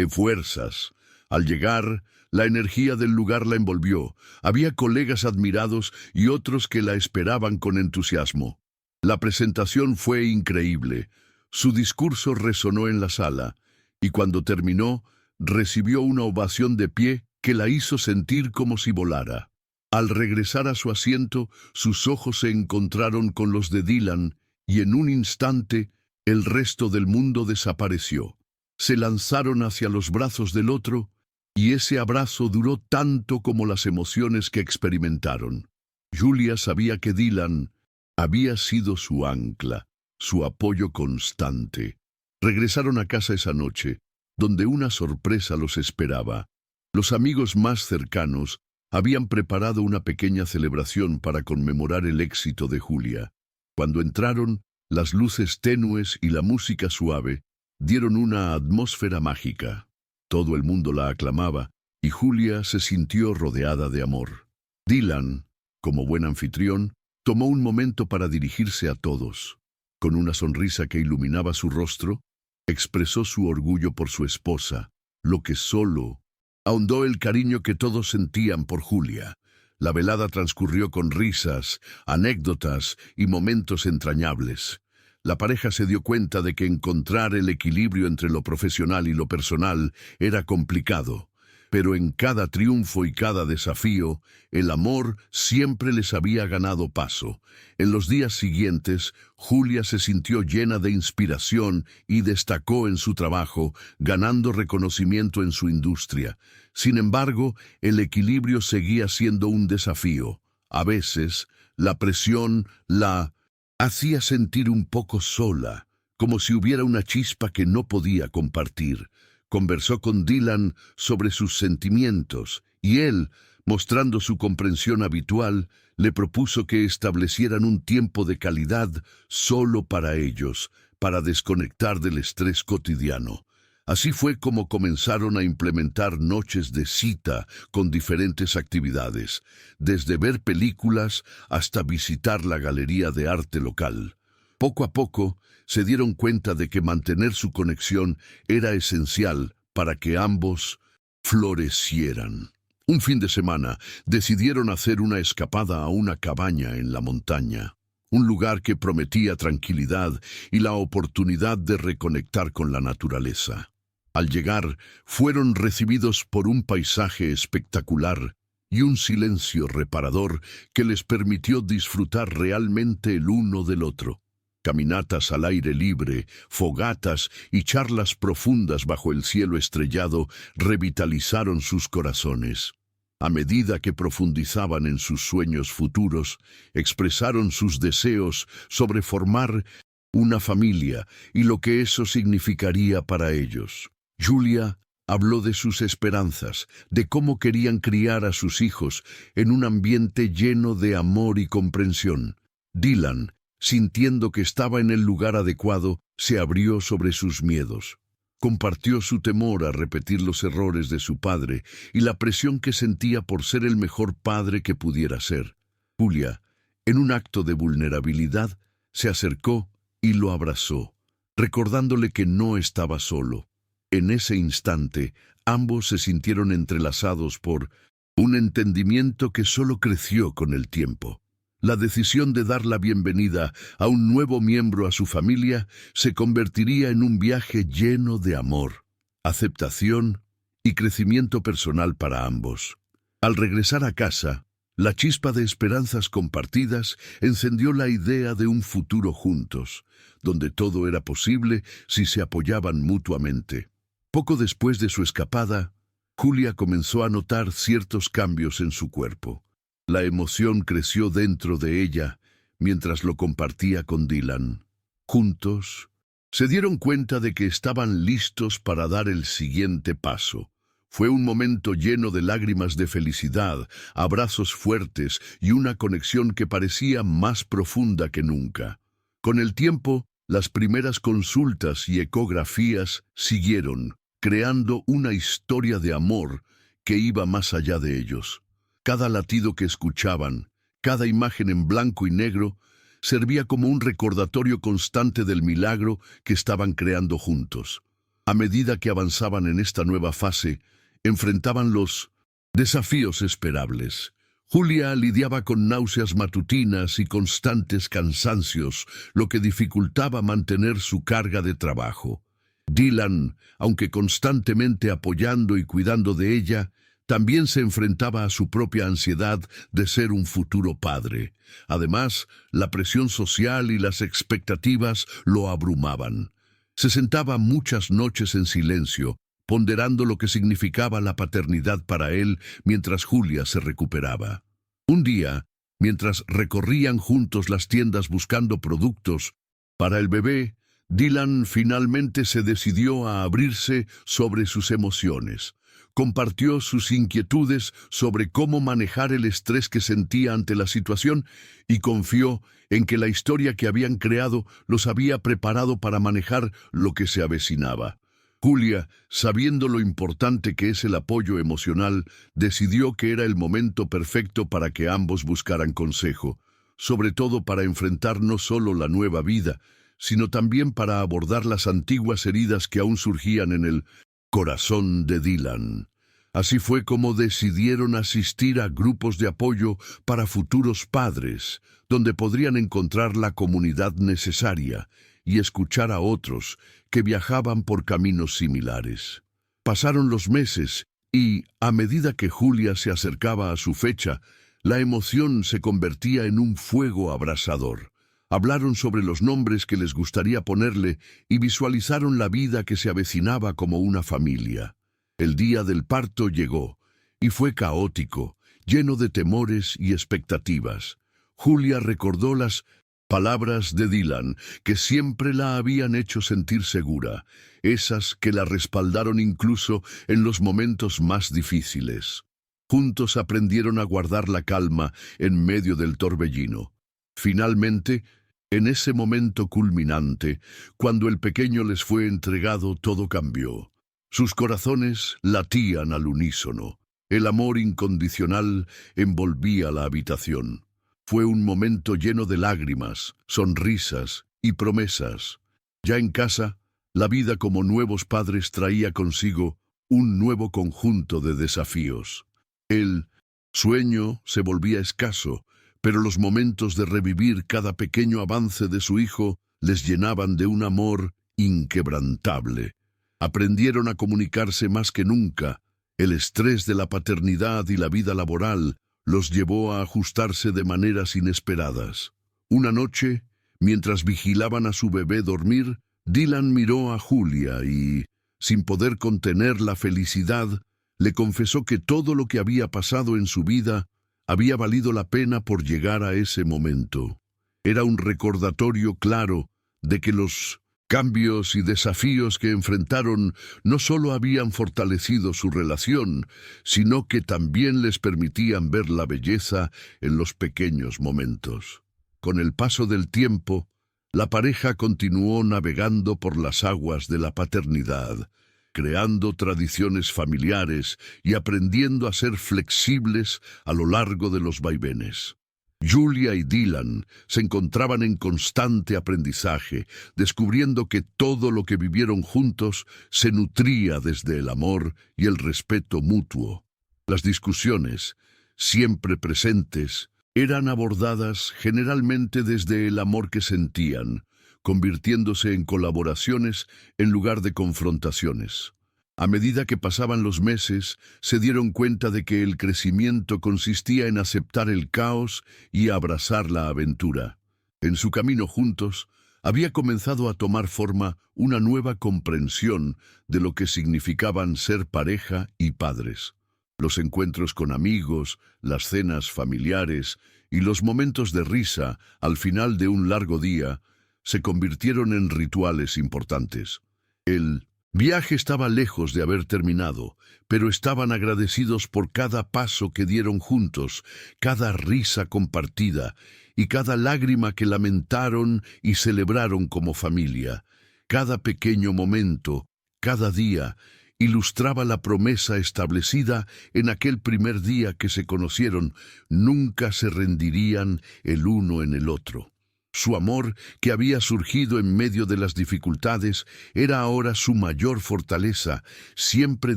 Speaker 1: fuerzas. Al llegar, la energía del lugar la envolvió. Había colegas admirados y otros que la esperaban con entusiasmo. La presentación fue increíble. Su discurso resonó en la sala y cuando terminó, recibió una ovación de pie que la hizo sentir como si volara. Al regresar a su asiento, sus ojos se encontraron con los de Dylan y en un instante el resto del mundo desapareció. Se lanzaron hacia los brazos del otro y ese abrazo duró tanto como las emociones que experimentaron. Julia sabía que Dylan había sido su ancla, su apoyo constante. Regresaron a casa esa noche, donde una sorpresa los esperaba. Los amigos más cercanos habían preparado una pequeña celebración para conmemorar el éxito de Julia. Cuando entraron, las luces tenues y la música suave dieron una atmósfera mágica. Todo el mundo la aclamaba y Julia se sintió rodeada de amor. Dylan, como buen anfitrión, tomó un momento para dirigirse a todos. Con una sonrisa que iluminaba su rostro, expresó su orgullo por su esposa, lo que solo ahondó el cariño que todos sentían por Julia. La velada transcurrió con risas, anécdotas y momentos entrañables. La pareja se dio cuenta de que encontrar el equilibrio entre lo profesional y lo personal era complicado, pero en cada triunfo y cada desafío, el amor siempre les había ganado paso. En los días siguientes, Julia se sintió llena de inspiración y destacó en su trabajo, ganando reconocimiento en su industria. Sin embargo, el equilibrio seguía siendo un desafío. A veces, la presión la hacía sentir un poco sola, como si hubiera una chispa que no podía compartir. Conversó con Dylan sobre sus sentimientos y él, mostrando su comprensión habitual, le propuso que establecieran un tiempo de calidad solo para ellos, para desconectar del estrés cotidiano. Así fue como comenzaron a implementar noches de cita con diferentes actividades, desde ver películas hasta visitar la galería de arte local. Poco a poco se dieron cuenta de que mantener su conexión era esencial para que ambos florecieran. Un fin de semana decidieron hacer una escapada a una cabaña en la montaña, un lugar que prometía tranquilidad y la oportunidad de reconectar con la naturaleza. Al llegar, fueron recibidos por un paisaje espectacular y un silencio reparador que les permitió disfrutar realmente el uno del otro. Caminatas al aire libre, fogatas y charlas profundas bajo el cielo estrellado revitalizaron sus corazones. A medida que profundizaban en sus sueños futuros, expresaron sus deseos sobre formar una familia y lo que eso significaría para ellos. Julia habló de sus esperanzas, de cómo querían criar a sus hijos en un ambiente lleno de amor y comprensión. Dylan, sintiendo que estaba en el lugar adecuado, se abrió sobre sus miedos. Compartió su temor a repetir los errores de su padre y la presión que sentía por ser el mejor padre que pudiera ser. Julia, en un acto de vulnerabilidad, se acercó y lo abrazó, recordándole que no estaba solo. En ese instante, ambos se sintieron entrelazados por un entendimiento que solo creció con el tiempo. La decisión de dar la bienvenida a un nuevo miembro a su familia se convertiría en un viaje lleno de amor, aceptación y crecimiento personal para ambos. Al regresar a casa, la chispa de esperanzas compartidas encendió la idea de un futuro juntos, donde todo era posible si se apoyaban mutuamente. Poco después de su escapada, Julia comenzó a notar ciertos cambios en su cuerpo. La emoción creció dentro de ella mientras lo compartía con Dylan. Juntos, se dieron cuenta de que estaban listos para dar el siguiente paso. Fue un momento lleno de lágrimas de felicidad, abrazos fuertes y una conexión que parecía más profunda que nunca. Con el tiempo, las primeras consultas y ecografías siguieron, creando una historia de amor que iba más allá de ellos. Cada latido que escuchaban, cada imagen en blanco y negro, servía como un recordatorio constante del milagro que estaban creando juntos. A medida que avanzaban en esta nueva fase, enfrentaban los desafíos esperables. Julia lidiaba con náuseas matutinas y constantes cansancios, lo que dificultaba mantener su carga de trabajo. Dylan, aunque constantemente apoyando y cuidando de ella, también se enfrentaba a su propia ansiedad de ser un futuro padre. Además, la presión social y las expectativas lo abrumaban. Se sentaba muchas noches en silencio, ponderando lo que significaba la paternidad para él mientras Julia se recuperaba. Un día, mientras recorrían juntos las tiendas buscando productos para el bebé, Dylan finalmente se decidió a abrirse sobre sus emociones. Compartió sus inquietudes sobre cómo manejar el estrés que sentía ante la situación y confió en que la historia que habían creado los había preparado para manejar lo que se avecinaba. Julia, sabiendo lo importante que es el apoyo emocional, decidió que era el momento perfecto para que ambos buscaran consejo, sobre todo para enfrentar no solo la nueva vida, sino también para abordar las antiguas heridas que aún surgían en el corazón de Dylan. Así fue como decidieron asistir a grupos de apoyo para futuros padres, donde podrían encontrar la comunidad necesaria y escuchar a otros que viajaban por caminos similares. Pasaron los meses y, a medida que Julia se acercaba a su fecha, la emoción se convertía en un fuego abrasador. Hablaron sobre los nombres que les gustaría ponerle y visualizaron la vida que se avecinaba como una familia. El día del parto llegó, y fue caótico, lleno de temores y expectativas. Julia recordó las palabras de Dylan, que siempre la habían hecho sentir segura, esas que la respaldaron incluso en los momentos más difíciles. Juntos aprendieron a guardar la calma en medio del torbellino. Finalmente, en ese momento culminante, cuando el pequeño les fue entregado, todo cambió. Sus corazones latían al unísono. El amor incondicional envolvía la habitación. Fue un momento lleno de lágrimas, sonrisas y promesas. Ya en casa, la vida como nuevos padres traía consigo un nuevo conjunto de desafíos. El sueño se volvía escaso, pero los momentos de revivir cada pequeño avance de su hijo les llenaban de un amor inquebrantable. Aprendieron a comunicarse más que nunca. El estrés de la paternidad y la vida laboral los llevó a ajustarse de maneras inesperadas. Una noche, mientras vigilaban a su bebé dormir, Dylan miró a Julia y, sin poder contener la felicidad, le confesó que todo lo que había pasado en su vida había valido la pena por llegar a ese momento. Era un recordatorio claro de que los cambios y desafíos que enfrentaron no solo habían fortalecido su relación, sino que también les permitían ver la belleza en los pequeños momentos. Con el paso del tiempo, la pareja continuó navegando por las aguas de la paternidad, creando tradiciones familiares y aprendiendo a ser flexibles a lo largo de los vaivenes. Julia y Dylan se encontraban en constante aprendizaje, descubriendo que todo lo que vivieron juntos se nutría desde el amor y el respeto mutuo. Las discusiones, siempre presentes, eran abordadas generalmente desde el amor que sentían, convirtiéndose en colaboraciones en lugar de confrontaciones. A medida que pasaban los meses, se dieron cuenta de que el crecimiento consistía en aceptar el caos y abrazar la aventura. En su camino juntos, había comenzado a tomar forma una nueva comprensión de lo que significaban ser pareja y padres. Los encuentros con amigos, las cenas familiares y los momentos de risa al final de un largo día se convirtieron en rituales importantes. El viaje estaba lejos de haber terminado, pero estaban agradecidos por cada paso que dieron juntos, cada risa compartida y cada lágrima que lamentaron y celebraron como familia. Cada pequeño momento, cada día, ilustraba la promesa establecida en aquel primer día que se conocieron: nunca se rendirían el uno en el otro. Su amor, que había surgido en medio de las dificultades, era ahora su mayor fortaleza, siempre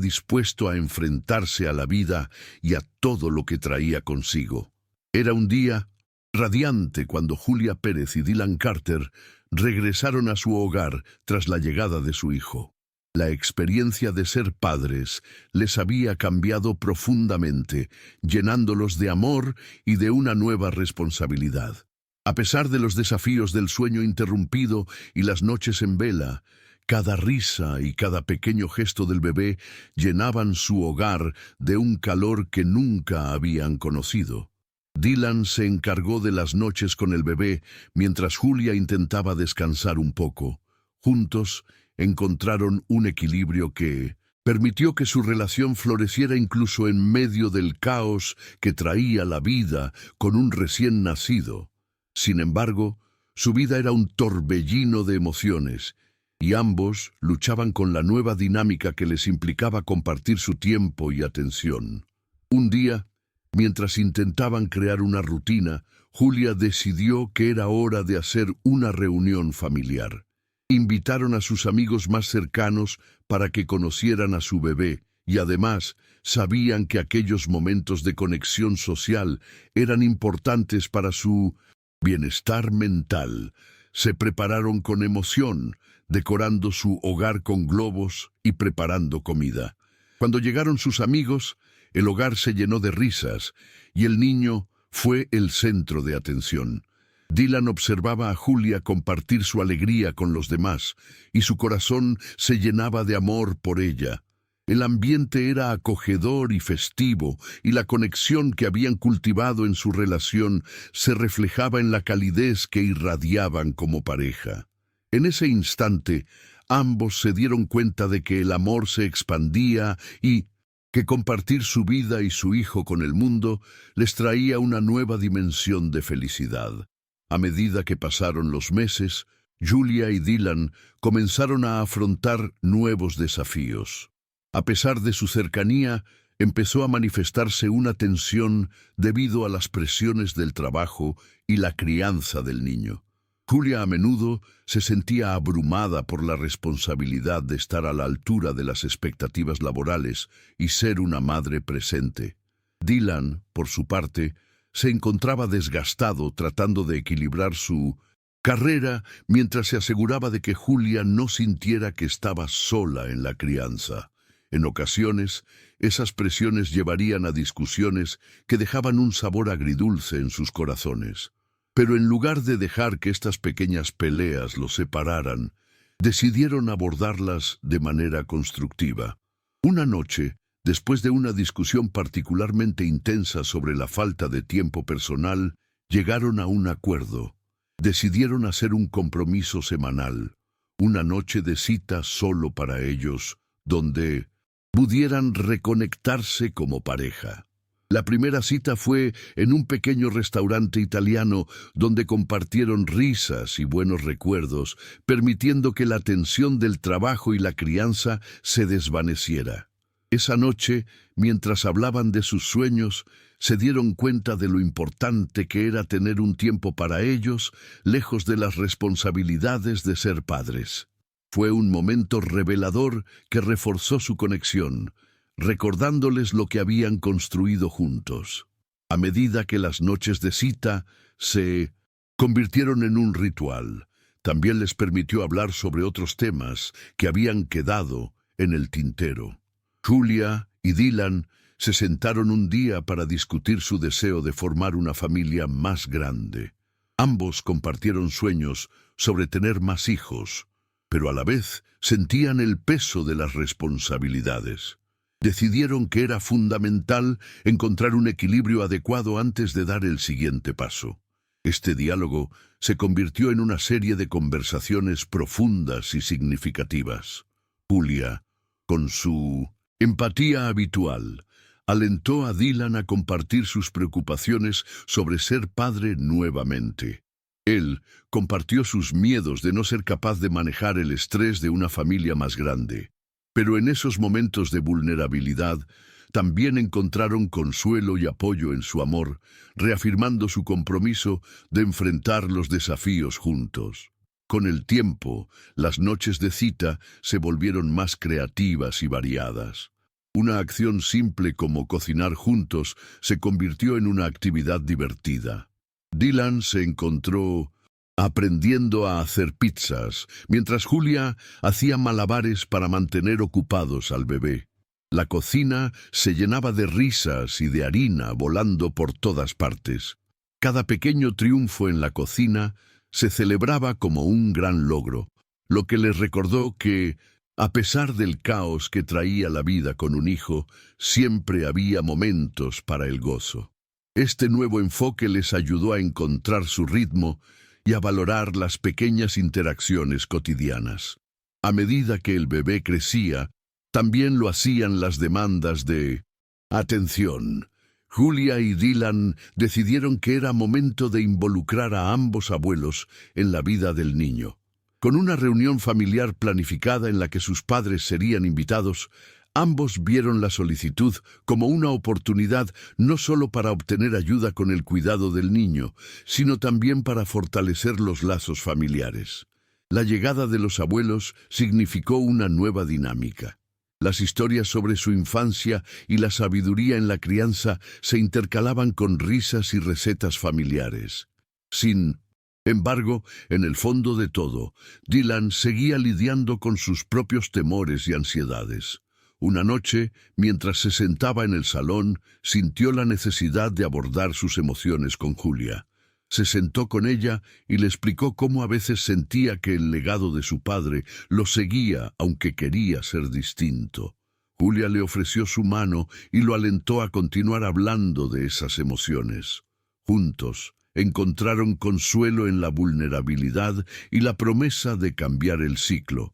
Speaker 1: dispuesto a enfrentarse a la vida y a todo lo que traía consigo. Era un día radiante cuando Julia Pérez y Dylan Carter regresaron a su hogar tras la llegada de su hijo. La experiencia de ser padres les había cambiado profundamente, llenándolos de amor y de una nueva responsabilidad. A pesar de los desafíos del sueño interrumpido y las noches en vela, cada risa y cada pequeño gesto del bebé llenaban su hogar de un calor que nunca habían conocido. Dylan se encargó de las noches con el bebé mientras Julia intentaba descansar un poco. Juntos encontraron un equilibrio que permitió que su relación floreciera incluso en medio del caos que traía la vida con un recién nacido. Sin embargo, su vida era un torbellino de emociones, y ambos luchaban con la nueva dinámica que les implicaba compartir su tiempo y atención. Un día, mientras intentaban crear una rutina, Julia decidió que era hora de hacer una reunión familiar. Invitaron a sus amigos más cercanos para que conocieran a su bebé, y además sabían que aquellos momentos de conexión social eran importantes para su bienestar mental. Se prepararon con emoción, decorando su hogar con globos y preparando comida. Cuando llegaron sus amigos, el hogar se llenó de risas y el niño fue el centro de atención. Dylan observaba a Julia compartir su alegría con los demás y su corazón se llenaba de amor por ella. El ambiente era acogedor y festivo, y la conexión que habían cultivado en su relación se reflejaba en la calidez que irradiaban como pareja. En ese instante, ambos se dieron cuenta de que el amor se expandía y que compartir su vida y su hijo con el mundo les traía una nueva dimensión de felicidad. A medida que pasaron los meses, Julia y Dylan comenzaron a afrontar nuevos desafíos. A pesar de su cercanía, empezó a manifestarse una tensión debido a las presiones del trabajo y la crianza del niño. Julia a menudo se sentía abrumada por la responsabilidad de estar a la altura de las expectativas laborales y ser una madre presente. Dylan, por su parte, se encontraba desgastado tratando de equilibrar su carrera mientras se aseguraba de que Julia no sintiera que estaba sola en la crianza. En ocasiones, esas presiones llevarían a discusiones que dejaban un sabor agridulce en sus corazones. Pero en lugar de dejar que estas pequeñas peleas los separaran, decidieron abordarlas de manera constructiva. Una noche, después de una discusión particularmente intensa sobre la falta de tiempo personal, llegaron a un acuerdo. Decidieron hacer un compromiso semanal, una noche de cita solo para ellos, donde pudieran reconectarse como pareja. La primera cita fue en un pequeño restaurante italiano donde compartieron risas y buenos recuerdos, permitiendo que la tensión del trabajo y la crianza se desvaneciera. Esa noche, mientras hablaban de sus sueños, se dieron cuenta de lo importante que era tener un tiempo para ellos, lejos de las responsabilidades de ser padres. Fue un momento revelador que reforzó su conexión, recordándoles lo que habían construido juntos. A medida que las noches de cita se convirtieron en un ritual, también les permitió hablar sobre otros temas que habían quedado en el tintero. Julia y Dylan se sentaron un día para discutir su deseo de formar una familia más grande. Ambos compartieron sueños sobre tener más hijos, pero a la vez sentían el peso de las responsabilidades. Decidieron que era fundamental encontrar un equilibrio adecuado antes de dar el siguiente paso. Este diálogo se convirtió en una serie de conversaciones profundas y significativas. Julia, con su empatía habitual, alentó a Dylan a compartir sus preocupaciones sobre ser padre nuevamente. Él compartió sus miedos de no ser capaz de manejar el estrés de una familia más grande. Pero en esos momentos de vulnerabilidad, también encontraron consuelo y apoyo en su amor, reafirmando su compromiso de enfrentar los desafíos juntos. Con el tiempo, las noches de cita se volvieron más creativas y variadas. Una acción simple como cocinar juntos se convirtió en una actividad divertida. Dylan se encontró aprendiendo a hacer pizzas, mientras Julia hacía malabares para mantener ocupados al bebé. La cocina se llenaba de risas y de harina volando por todas partes. Cada pequeño triunfo en la cocina se celebraba como un gran logro, lo que les recordó que, a pesar del caos que traía la vida con un hijo, siempre había momentos para el gozo. Este nuevo enfoque les ayudó a encontrar su ritmo y a valorar las pequeñas interacciones cotidianas. A medida que el bebé crecía, también lo hacían las demandas de atención. Julia y Dylan decidieron que era momento de involucrar a ambos abuelos en la vida del niño. Con una reunión familiar planificada en la que sus padres serían invitados, ambos vieron la solicitud como una oportunidad no solo para obtener ayuda con el cuidado del niño, sino también para fortalecer los lazos familiares. La llegada de los abuelos significó una nueva dinámica. Las historias sobre su infancia y la sabiduría en la crianza se intercalaban con risas y recetas familiares. Sin embargo, en el fondo de todo, Dylan seguía lidiando con sus propios temores y ansiedades. Una noche, mientras se sentaba en el salón, sintió la necesidad de abordar sus emociones con Julia. Se sentó con ella y le explicó cómo a veces sentía que el legado de su padre lo seguía aunque quería ser distinto. Julia le ofreció su mano y lo alentó a continuar hablando de esas emociones. Juntos, encontraron consuelo en la vulnerabilidad y la promesa de cambiar el ciclo.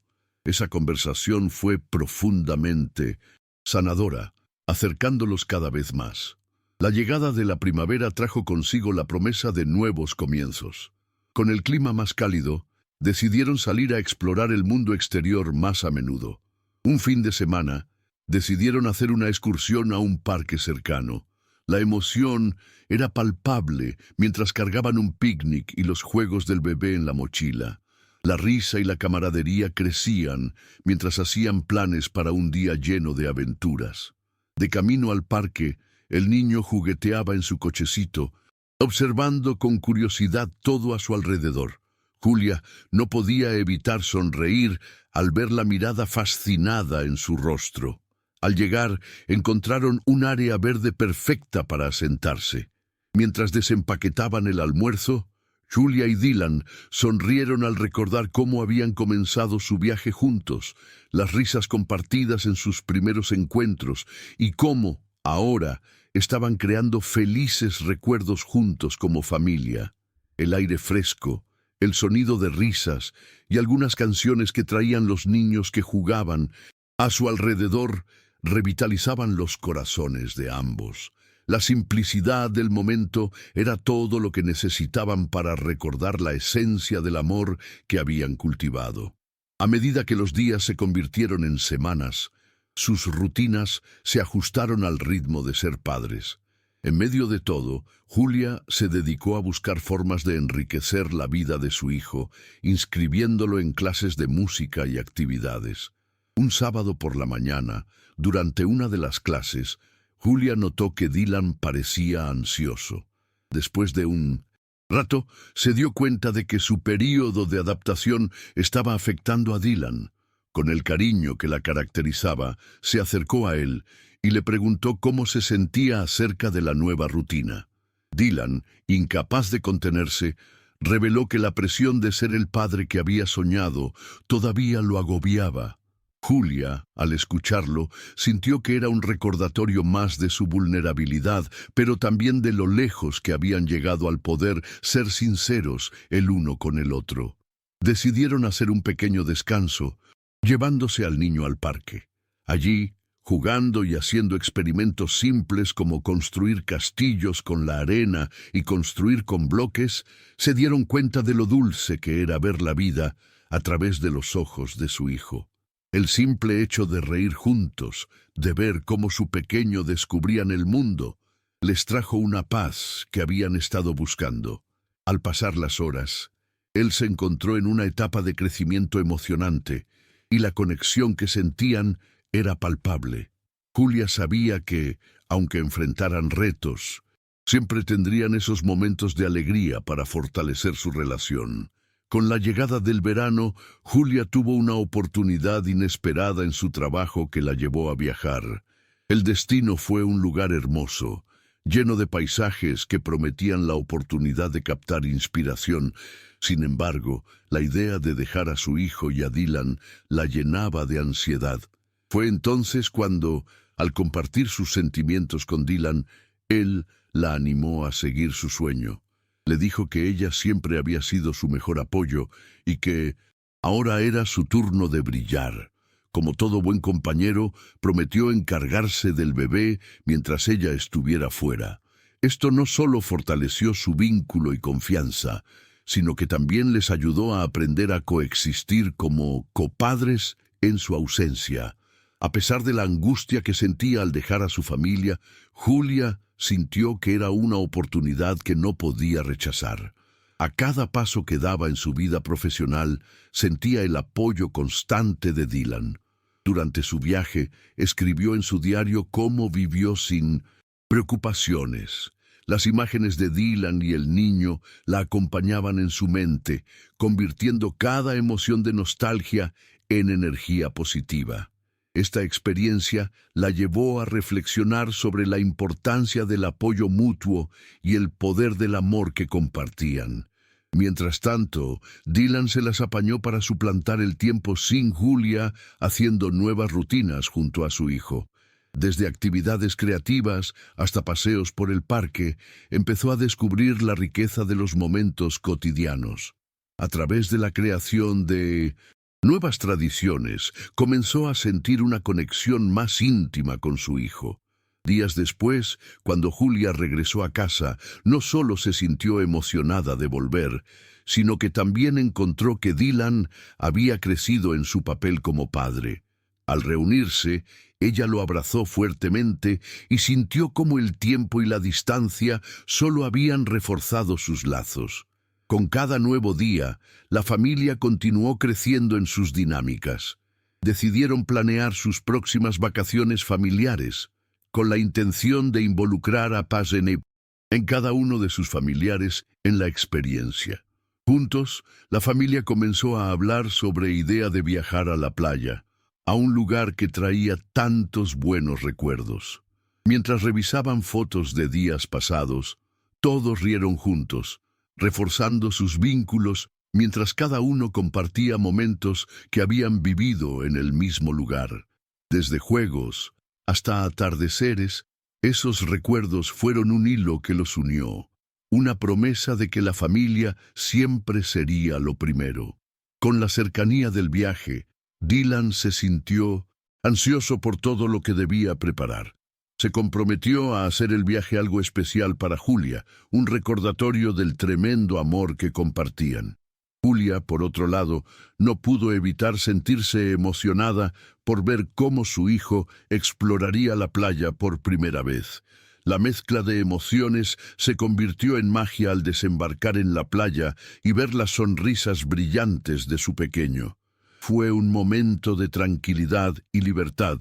Speaker 1: Esa conversación fue profundamente sanadora, acercándolos cada vez más. La llegada de la primavera trajo consigo la promesa de nuevos comienzos. Con el clima más cálido, decidieron salir a explorar el mundo exterior más a menudo. Un fin de semana, Decidieron hacer una excursión a un parque cercano. La emoción era palpable mientras cargaban un picnic y los juegos del bebé en la mochila. La risa y la camaradería crecían mientras hacían planes para un día lleno de aventuras. De camino al parque, el niño jugueteaba en su cochecito, observando con curiosidad todo a su alrededor. Julia no podía evitar sonreír al ver la mirada fascinada en su rostro. Al llegar, encontraron un área verde perfecta para asentarse. Mientras desempaquetaban el almuerzo, Julia y Dylan sonrieron al recordar cómo habían comenzado su viaje juntos, las risas compartidas en sus primeros encuentros y cómo, ahora, estaban creando felices recuerdos juntos como familia. El aire fresco, el sonido de risas y algunas canciones que traían los niños que jugaban a su alrededor revitalizaban los corazones de ambos. La simplicidad del momento era todo lo que necesitaban para recordar la esencia del amor que habían cultivado. A medida que los días se convirtieron en semanas, sus rutinas se ajustaron al ritmo de ser padres. En medio de todo, Julia se dedicó a buscar formas de enriquecer la vida de su hijo, inscribiéndolo en clases de música y actividades. Un sábado por la mañana, durante una de las clases, Julia notó que Dylan parecía ansioso. Después de un rato, se dio cuenta de que su período de adaptación estaba afectando a Dylan. Con el cariño que la caracterizaba, se acercó a él y le preguntó cómo se sentía acerca de la nueva rutina. Dylan, incapaz de contenerse, reveló que la presión de ser el padre que había soñado todavía lo agobiaba. Julia, al escucharlo, sintió que era un recordatorio más de su vulnerabilidad, pero también de lo lejos que habían llegado al poder ser sinceros el uno con el otro. Decidieron hacer un pequeño descanso, llevándose al niño al parque. Allí, jugando y haciendo experimentos simples como construir castillos con la arena y construir con bloques, se dieron cuenta de lo dulce que era ver la vida a través de los ojos de su hijo. El simple hecho de reír juntos, de ver cómo su pequeño descubrían el mundo, les trajo una paz que habían estado buscando. Al pasar las horas, él se encontró en una etapa de crecimiento emocionante, y la conexión que sentían era palpable. Julia sabía que, aunque enfrentaran retos, siempre tendrían esos momentos de alegría para fortalecer su relación. Con la llegada del verano, Julia tuvo una oportunidad inesperada en su trabajo que la llevó a viajar. El destino fue un lugar hermoso, lleno de paisajes que prometían la oportunidad de captar inspiración. Sin embargo, la idea de dejar a su hijo y a Dylan la llenaba de ansiedad. Fue entonces cuando, al compartir sus sentimientos con Dylan, él la animó a seguir su sueño. Le dijo que ella siempre había sido su mejor apoyo y que ahora era su turno de brillar. Como todo buen compañero, prometió encargarse del bebé mientras ella estuviera fuera. Esto no solo fortaleció su vínculo y confianza, sino que también les ayudó a aprender a coexistir como copadres en su ausencia. A pesar de la angustia que sentía al dejar a su familia, Julia sintió que era una oportunidad que no podía rechazar. A cada paso que daba en su vida profesional, sentía el apoyo constante de Dylan. Durante su viaje, escribió en su diario cómo vivió sin preocupaciones. Las imágenes de Dylan y el niño la acompañaban en su mente, convirtiendo cada emoción de nostalgia en energía positiva. Esta experiencia la llevó a reflexionar sobre la importancia del apoyo mutuo y el poder del amor que compartían. Mientras tanto, Dylan se las apañó para suplantar el tiempo sin Julia, haciendo nuevas rutinas junto a su hijo. Desde actividades creativas hasta paseos por el parque, empezó a descubrir la riqueza de los momentos cotidianos. A través de la creación de nuevas tradiciones, comenzó a sentir una conexión más íntima con su hijo. Días después, cuando Julia regresó a casa, no solo se sintió emocionada de volver, sino que también encontró que Dylan había crecido en su papel como padre. Al reunirse, ella lo abrazó fuertemente y sintió cómo el tiempo y la distancia solo habían reforzado sus lazos. Con cada nuevo día, la familia continuó creciendo en sus dinámicas. Decidieron planear sus próximas vacaciones familiares, con la intención de involucrar a Pagenet en cada uno de sus familiares en la experiencia. Juntos, la familia comenzó a hablar sobre idea de viajar a la playa, a un lugar que traía tantos buenos recuerdos. Mientras revisaban fotos de días pasados, todos rieron juntos, reforzando sus vínculos mientras cada uno compartía momentos que habían vivido en el mismo lugar. Desde juegos hasta atardeceres, esos recuerdos fueron un hilo que los unió, una promesa de que la familia siempre sería lo primero. Con la cercanía del viaje, Dylan se sintió ansioso por todo lo que debía preparar. Se comprometió a hacer el viaje algo especial para Julia, un recordatorio del tremendo amor que compartían. Julia, por otro lado, no pudo evitar sentirse emocionada por ver cómo su hijo exploraría la playa por primera vez. La mezcla de emociones se convirtió en magia al desembarcar en la playa y ver las sonrisas brillantes de su pequeño. Fue un momento de tranquilidad y libertad,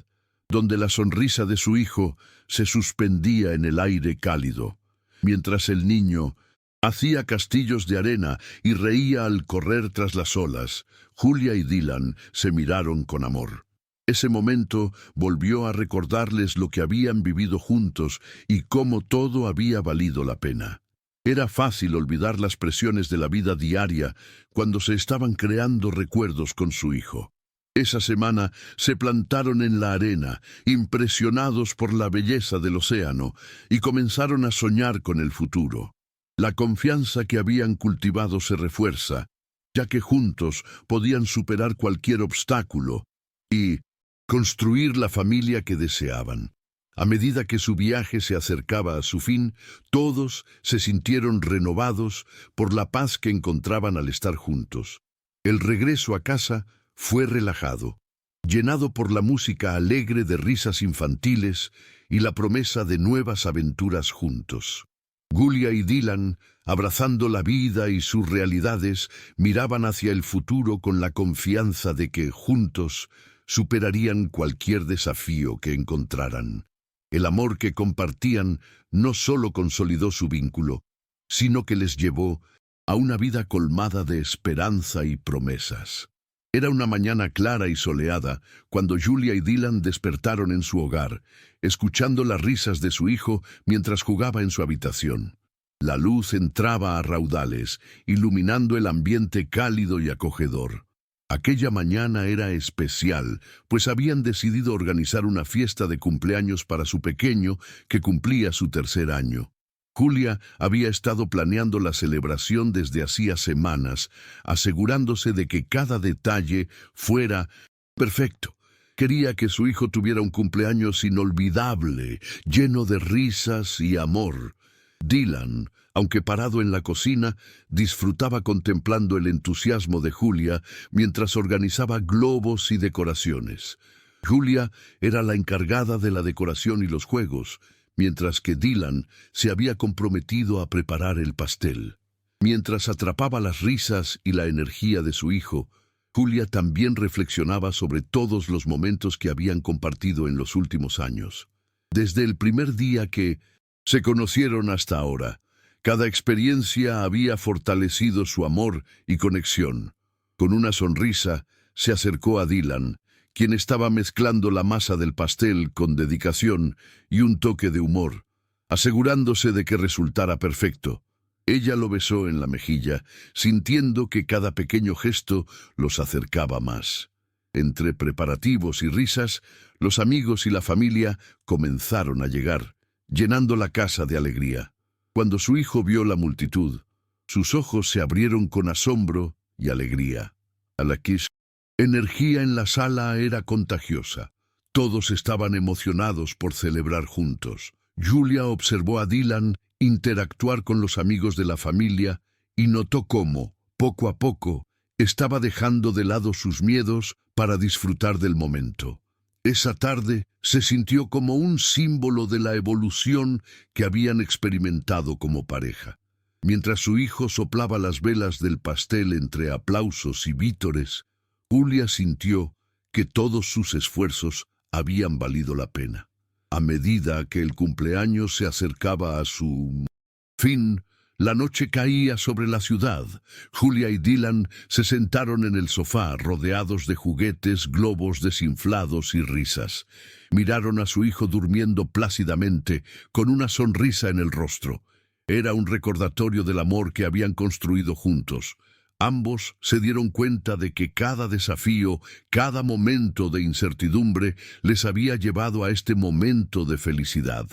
Speaker 1: donde la sonrisa de su hijo se suspendía en el aire cálido, mientras el niño hacía castillos de arena y reía al correr tras las olas. Julia y Dylan se miraron con amor. Ese momento volvió a recordarles lo que habían vivido juntos y cómo todo había valido la pena. Era fácil olvidar las presiones de la vida diaria cuando se estaban creando recuerdos con su hijo. Esa semana se plantaron en la arena, impresionados por la belleza del océano, y comenzaron a soñar con el futuro. La confianza que habían cultivado se refuerza, ya que juntos podían superar cualquier obstáculo y construir la familia que deseaban. A medida que su viaje se acercaba a su fin, todos se sintieron renovados por la paz que encontraban al estar juntos. El regreso a casa fue relajado, llenado por la música alegre de risas infantiles y la promesa de nuevas aventuras juntos. Julia y Dylan, abrazando la vida y sus realidades, miraban hacia el futuro con la confianza de que, juntos, superarían cualquier desafío que encontraran. El amor que compartían no solo consolidó su vínculo, sino que les llevó a una vida colmada de esperanza y promesas. Era una mañana clara y soleada cuando Julia y Dylan despertaron en su hogar, escuchando las risas de su hijo mientras jugaba en su habitación. La luz entraba a raudales, iluminando el ambiente cálido y acogedor. Aquella mañana era especial, pues habían decidido organizar una fiesta de cumpleaños para su pequeño, que cumplía su 3er año. Julia había estado planeando la celebración desde hacía semanas, asegurándose de que cada detalle fuera perfecto. Quería que su hijo tuviera un cumpleaños inolvidable, lleno de risas y amor. Dylan, aunque parado en la cocina, disfrutaba contemplando el entusiasmo de Julia mientras organizaba globos y decoraciones. Julia era la encargada de la decoración y los juegos, mientras que Dylan se había comprometido a preparar el pastel. Mientras atrapaba las risas y la energía de su hijo, Julia también reflexionaba sobre todos los momentos que habían compartido en los últimos años. Desde el primer día que se conocieron hasta ahora, cada experiencia había fortalecido su amor y conexión. Con una sonrisa, se acercó a Dylan, quien estaba mezclando la masa del pastel con dedicación y un toque de humor, asegurándose de que resultara perfecto. Ella lo besó en la mejilla, sintiendo que cada pequeño gesto los acercaba más. Entre preparativos y risas, los amigos y la familia comenzaron a llegar, llenando la casa de alegría. Cuando su hijo vio la multitud, sus ojos se abrieron con asombro y alegría. La energía en la sala era contagiosa. Todos estaban emocionados por celebrar juntos. Julia observó a Dylan interactuar con los amigos de la familia y notó cómo, poco a poco, estaba dejando de lado sus miedos para disfrutar del momento. Esa tarde se sintió como un símbolo de la evolución que habían experimentado como pareja. Mientras su hijo soplaba las velas del pastel entre aplausos y vítores, Julia sintió que todos sus esfuerzos habían valido la pena. A medida que el cumpleaños se acercaba a su fin, la noche caía sobre la ciudad. Julia y Dylan se sentaron en el sofá, rodeados de juguetes, globos desinflados y risas. Miraron a su hijo durmiendo plácidamente, con una sonrisa en el rostro. Era un recordatorio del amor que habían construido juntos. Ambos se dieron cuenta de que cada desafío, cada momento de incertidumbre, les había llevado a este momento de felicidad.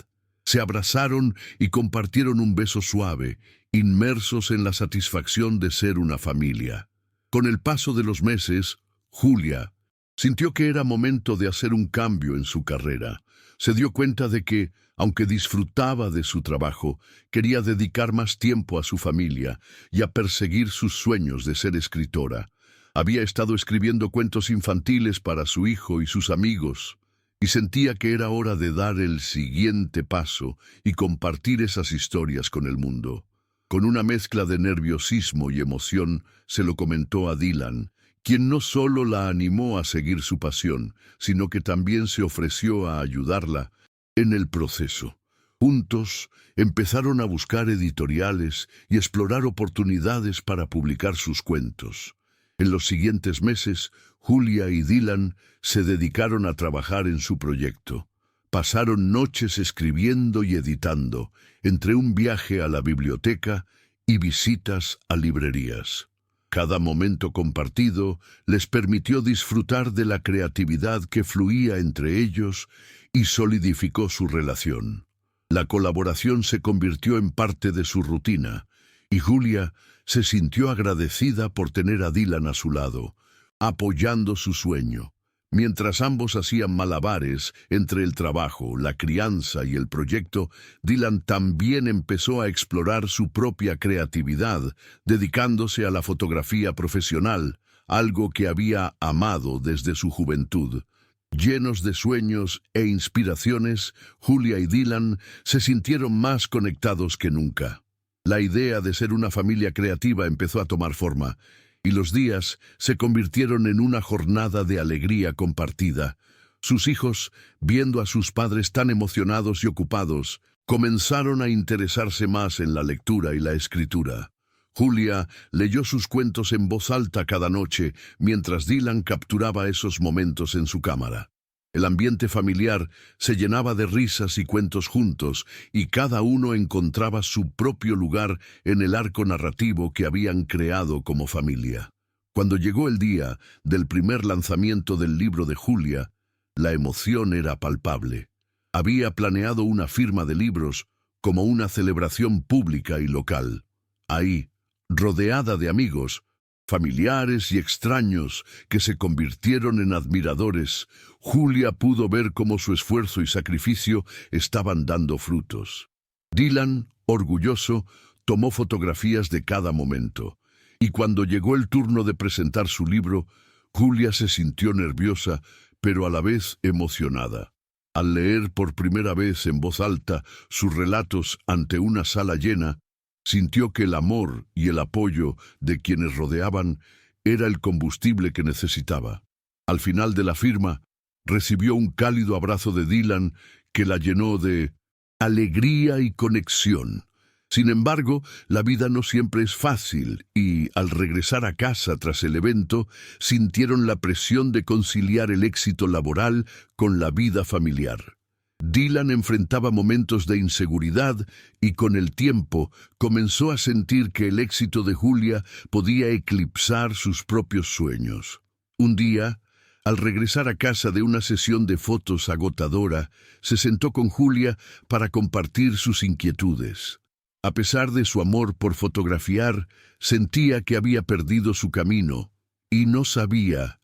Speaker 1: Se abrazaron y compartieron un beso suave, inmersos en la satisfacción de ser una familia. Con el paso de los meses, Julia sintió que era momento de hacer un cambio en su carrera. Se dio cuenta de que, aunque disfrutaba de su trabajo, quería dedicar más tiempo a su familia y a perseguir sus sueños de ser escritora. Había estado escribiendo cuentos infantiles para su hijo y sus amigos, y sentía que era hora de dar el siguiente paso y compartir esas historias con el mundo. Con una mezcla de nerviosismo y emoción, se lo comentó a Dylan, quien no solo la animó a seguir su pasión, sino que también se ofreció a ayudarla en el proceso. Juntos empezaron a buscar editoriales y explorar oportunidades para publicar sus cuentos. En los siguientes meses, Julia y Dylan se dedicaron a trabajar en su proyecto. Pasaron noches escribiendo y editando, entre un viaje a la biblioteca y visitas a librerías. Cada momento compartido les permitió disfrutar de la creatividad que fluía entre ellos y solidificó su relación. La colaboración se convirtió en parte de su rutina, y Julia se sintió agradecida por tener a Dylan a su lado, apoyando su sueño. Mientras ambos hacían malabares entre el trabajo, la crianza y el proyecto, Dylan también empezó a explorar su propia creatividad, dedicándose a la fotografía profesional, algo que había amado desde su juventud. Llenos de sueños e inspiraciones, Julia y Dylan se sintieron más conectados que nunca. La idea de ser una familia creativa empezó a tomar forma, y los días se convirtieron en una jornada de alegría compartida. Sus hijos, viendo a sus padres tan emocionados y ocupados, comenzaron a interesarse más en la lectura y la escritura. Julia leyó sus cuentos en voz alta cada noche, mientras Dylan capturaba esos momentos en su cámara. El ambiente familiar se llenaba de risas y cuentos juntos, y cada uno encontraba su propio lugar en el arco narrativo que habían creado como familia. Cuando llegó el día del primer lanzamiento del libro de Julia, la emoción era palpable. Había planeado una firma de libros como una celebración pública y local. Ahí, rodeada de amigos, familiares y extraños que se convirtieron en admiradores, Julia pudo ver cómo su esfuerzo y sacrificio estaban dando frutos. Dylan, orgulloso, tomó fotografías de cada momento, y cuando llegó el turno de presentar su libro, Julia se sintió nerviosa, pero a la vez emocionada. Al leer por primera vez en voz alta sus relatos ante una sala llena, sintió que el amor y el apoyo de quienes rodeaban era el combustible que necesitaba. Al final de la firma, recibió un cálido abrazo de Dylan que la llenó de alegría y conexión. Sin embargo, la vida no siempre es fácil y, al regresar a casa tras el evento, sintieron la presión de conciliar el éxito laboral con la vida familiar. Dylan enfrentaba momentos de inseguridad y con el tiempo comenzó a sentir que el éxito de Julia podía eclipsar sus propios sueños. Un día, al regresar a casa de una sesión de fotos agotadora, se sentó con Julia para compartir sus inquietudes. A pesar de su amor por fotografiar, sentía que había perdido su camino y no sabía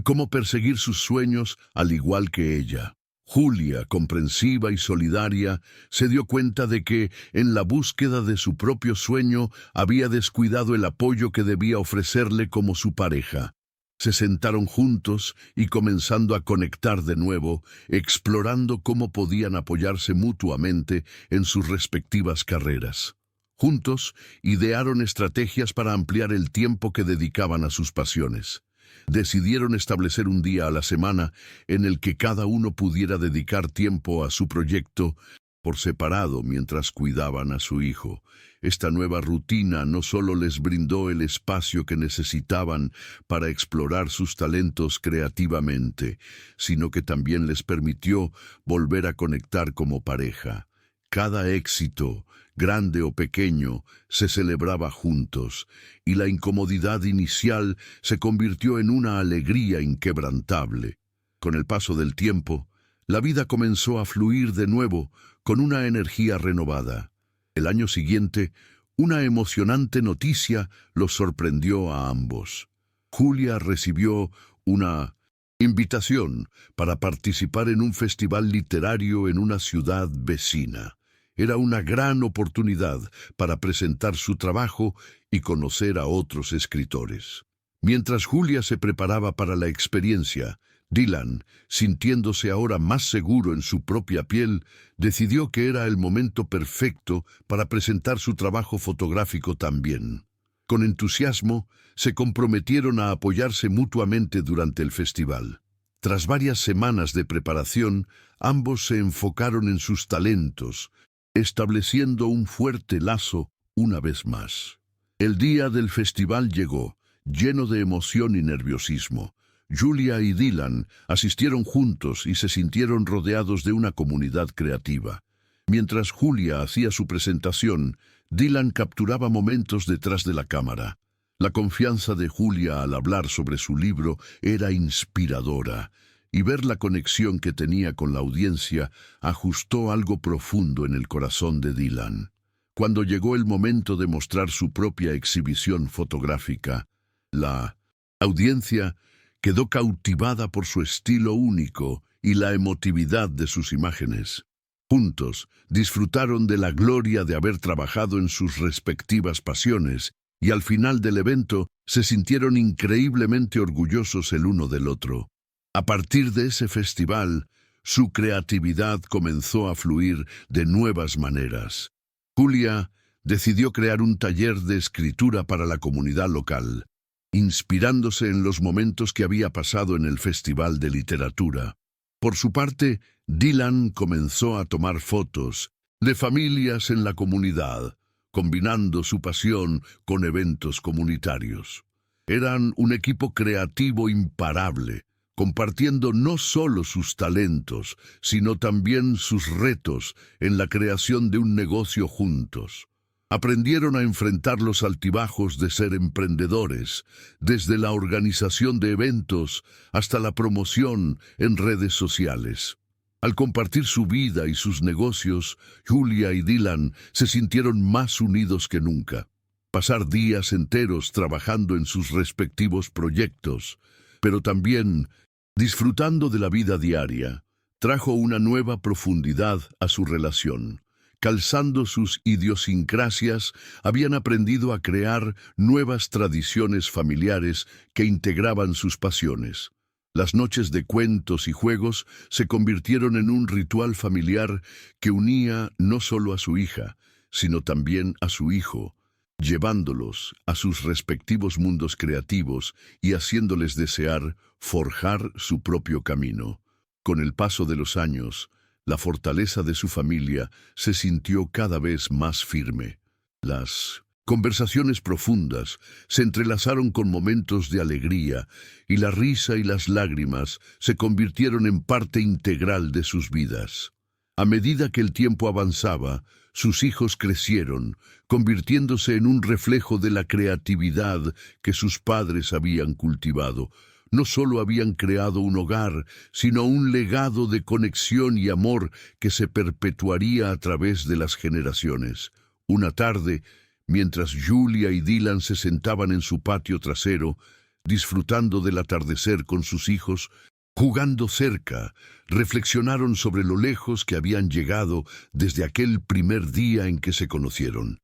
Speaker 1: cómo perseguir sus sueños al igual que ella. Julia, comprensiva y solidaria, se dio cuenta de que, en la búsqueda de su propio sueño, había descuidado el apoyo que debía ofrecerle como su pareja. Se sentaron juntos y comenzando a conectar de nuevo, explorando cómo podían apoyarse mutuamente en sus respectivas carreras. Juntos, idearon estrategias para ampliar el tiempo que dedicaban a sus pasiones. Decidieron establecer un día a la semana en el que cada uno pudiera dedicar tiempo a su proyecto por separado mientras cuidaban a su hijo. Esta nueva rutina no solo les brindó el espacio que necesitaban para explorar sus talentos creativamente, sino que también les permitió volver a conectar como pareja. Cada éxito, grande o pequeño, se celebraba juntos, y la incomodidad inicial se convirtió en una alegría inquebrantable. Con el paso del tiempo, la vida comenzó a fluir de nuevo con una energía renovada. El año siguiente, una emocionante noticia los sorprendió a ambos. Julia recibió una invitación para participar en un festival literario en una ciudad vecina. Era una gran oportunidad para presentar su trabajo y conocer a otros escritores. Mientras Julia se preparaba para la experiencia, Dylan, sintiéndose ahora más seguro en su propia piel, decidió que era el momento perfecto para presentar su trabajo fotográfico también. Con entusiasmo, se comprometieron a apoyarse mutuamente durante el festival. Tras varias semanas de preparación, ambos se enfocaron en sus talentos, estableciendo un fuerte lazo una vez más. El día del festival llegó, lleno de emoción y nerviosismo. Julia y Dylan asistieron juntos y se sintieron rodeados de una comunidad creativa. Mientras Julia hacía su presentación, Dylan capturaba momentos detrás de la cámara. La confianza de Julia al hablar sobre su libro era inspiradora, y ver la conexión que tenía con la audiencia ajustó algo profundo en el corazón de Dylan. Cuando llegó el momento de mostrar su propia exhibición fotográfica, la audiencia quedó cautivada por su estilo único y la emotividad de sus imágenes. Juntos, disfrutaron de la gloria de haber trabajado en sus respectivas pasiones y al final del evento se sintieron increíblemente orgullosos el uno del otro. A partir de ese festival, su creatividad comenzó a fluir de nuevas maneras. Julia decidió crear un taller de escritura para la comunidad local, inspirándose en los momentos que había pasado en el Festival de Literatura. Por su parte, Dylan comenzó a tomar fotos de familias en la comunidad, combinando su pasión con eventos comunitarios. Eran un equipo creativo imparable, compartiendo no solo sus talentos, sino también sus retos en la creación de un negocio juntos. Aprendieron a enfrentar los altibajos de ser emprendedores, desde la organización de eventos hasta la promoción en redes sociales. Al compartir su vida y sus negocios, Julia y Dylan se sintieron más unidos que nunca. Pasar días enteros trabajando en sus respectivos proyectos, pero también disfrutando de la vida diaria, trajo una nueva profundidad a su relación. Calzando sus idiosincrasias, habían aprendido a crear nuevas tradiciones familiares que integraban sus pasiones. Las noches de cuentos y juegos se convirtieron en un ritual familiar que unía no solo a su hija, sino también a su hijo, llevándolos a sus respectivos mundos creativos y haciéndoles desear forjar su propio camino. Con el paso de los años, la fortaleza de su familia se sintió cada vez más firme. Las conversaciones profundas se entrelazaron con momentos de alegría, y la risa y las lágrimas se convirtieron en parte integral de sus vidas. A medida que el tiempo avanzaba, sus hijos crecieron, convirtiéndose en un reflejo de la creatividad que sus padres habían cultivado. No solo habían creado un hogar, sino un legado de conexión y amor que se perpetuaría a través de las generaciones. Una tarde, mientras Julia y Dylan se sentaban en su patio trasero, disfrutando del atardecer con sus hijos, jugando cerca, reflexionaron sobre lo lejos que habían llegado desde aquel primer día en que se conocieron.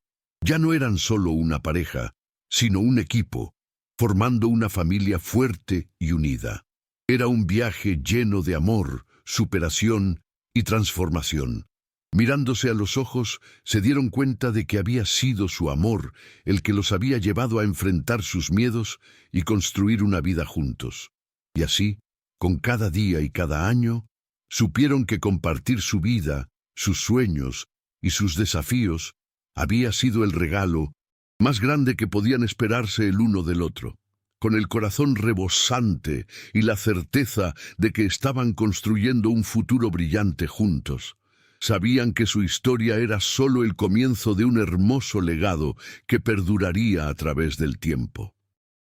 Speaker 1: Ya no eran solo una pareja, sino un equipo, formando una familia fuerte y unida. Era un viaje lleno de amor, superación y transformación. Mirándose a los ojos, se dieron cuenta de que había sido su amor el que los había llevado a enfrentar sus miedos y construir una vida juntos. Y así, con cada día y cada año, supieron que compartir su vida, sus sueños y sus desafíos había sido el regalo más grande que podían esperarse el uno del otro. Con el corazón rebosante y la certeza de que estaban construyendo un futuro brillante juntos. Sabían que su historia era solo el comienzo de un hermoso legado que perduraría a través del tiempo.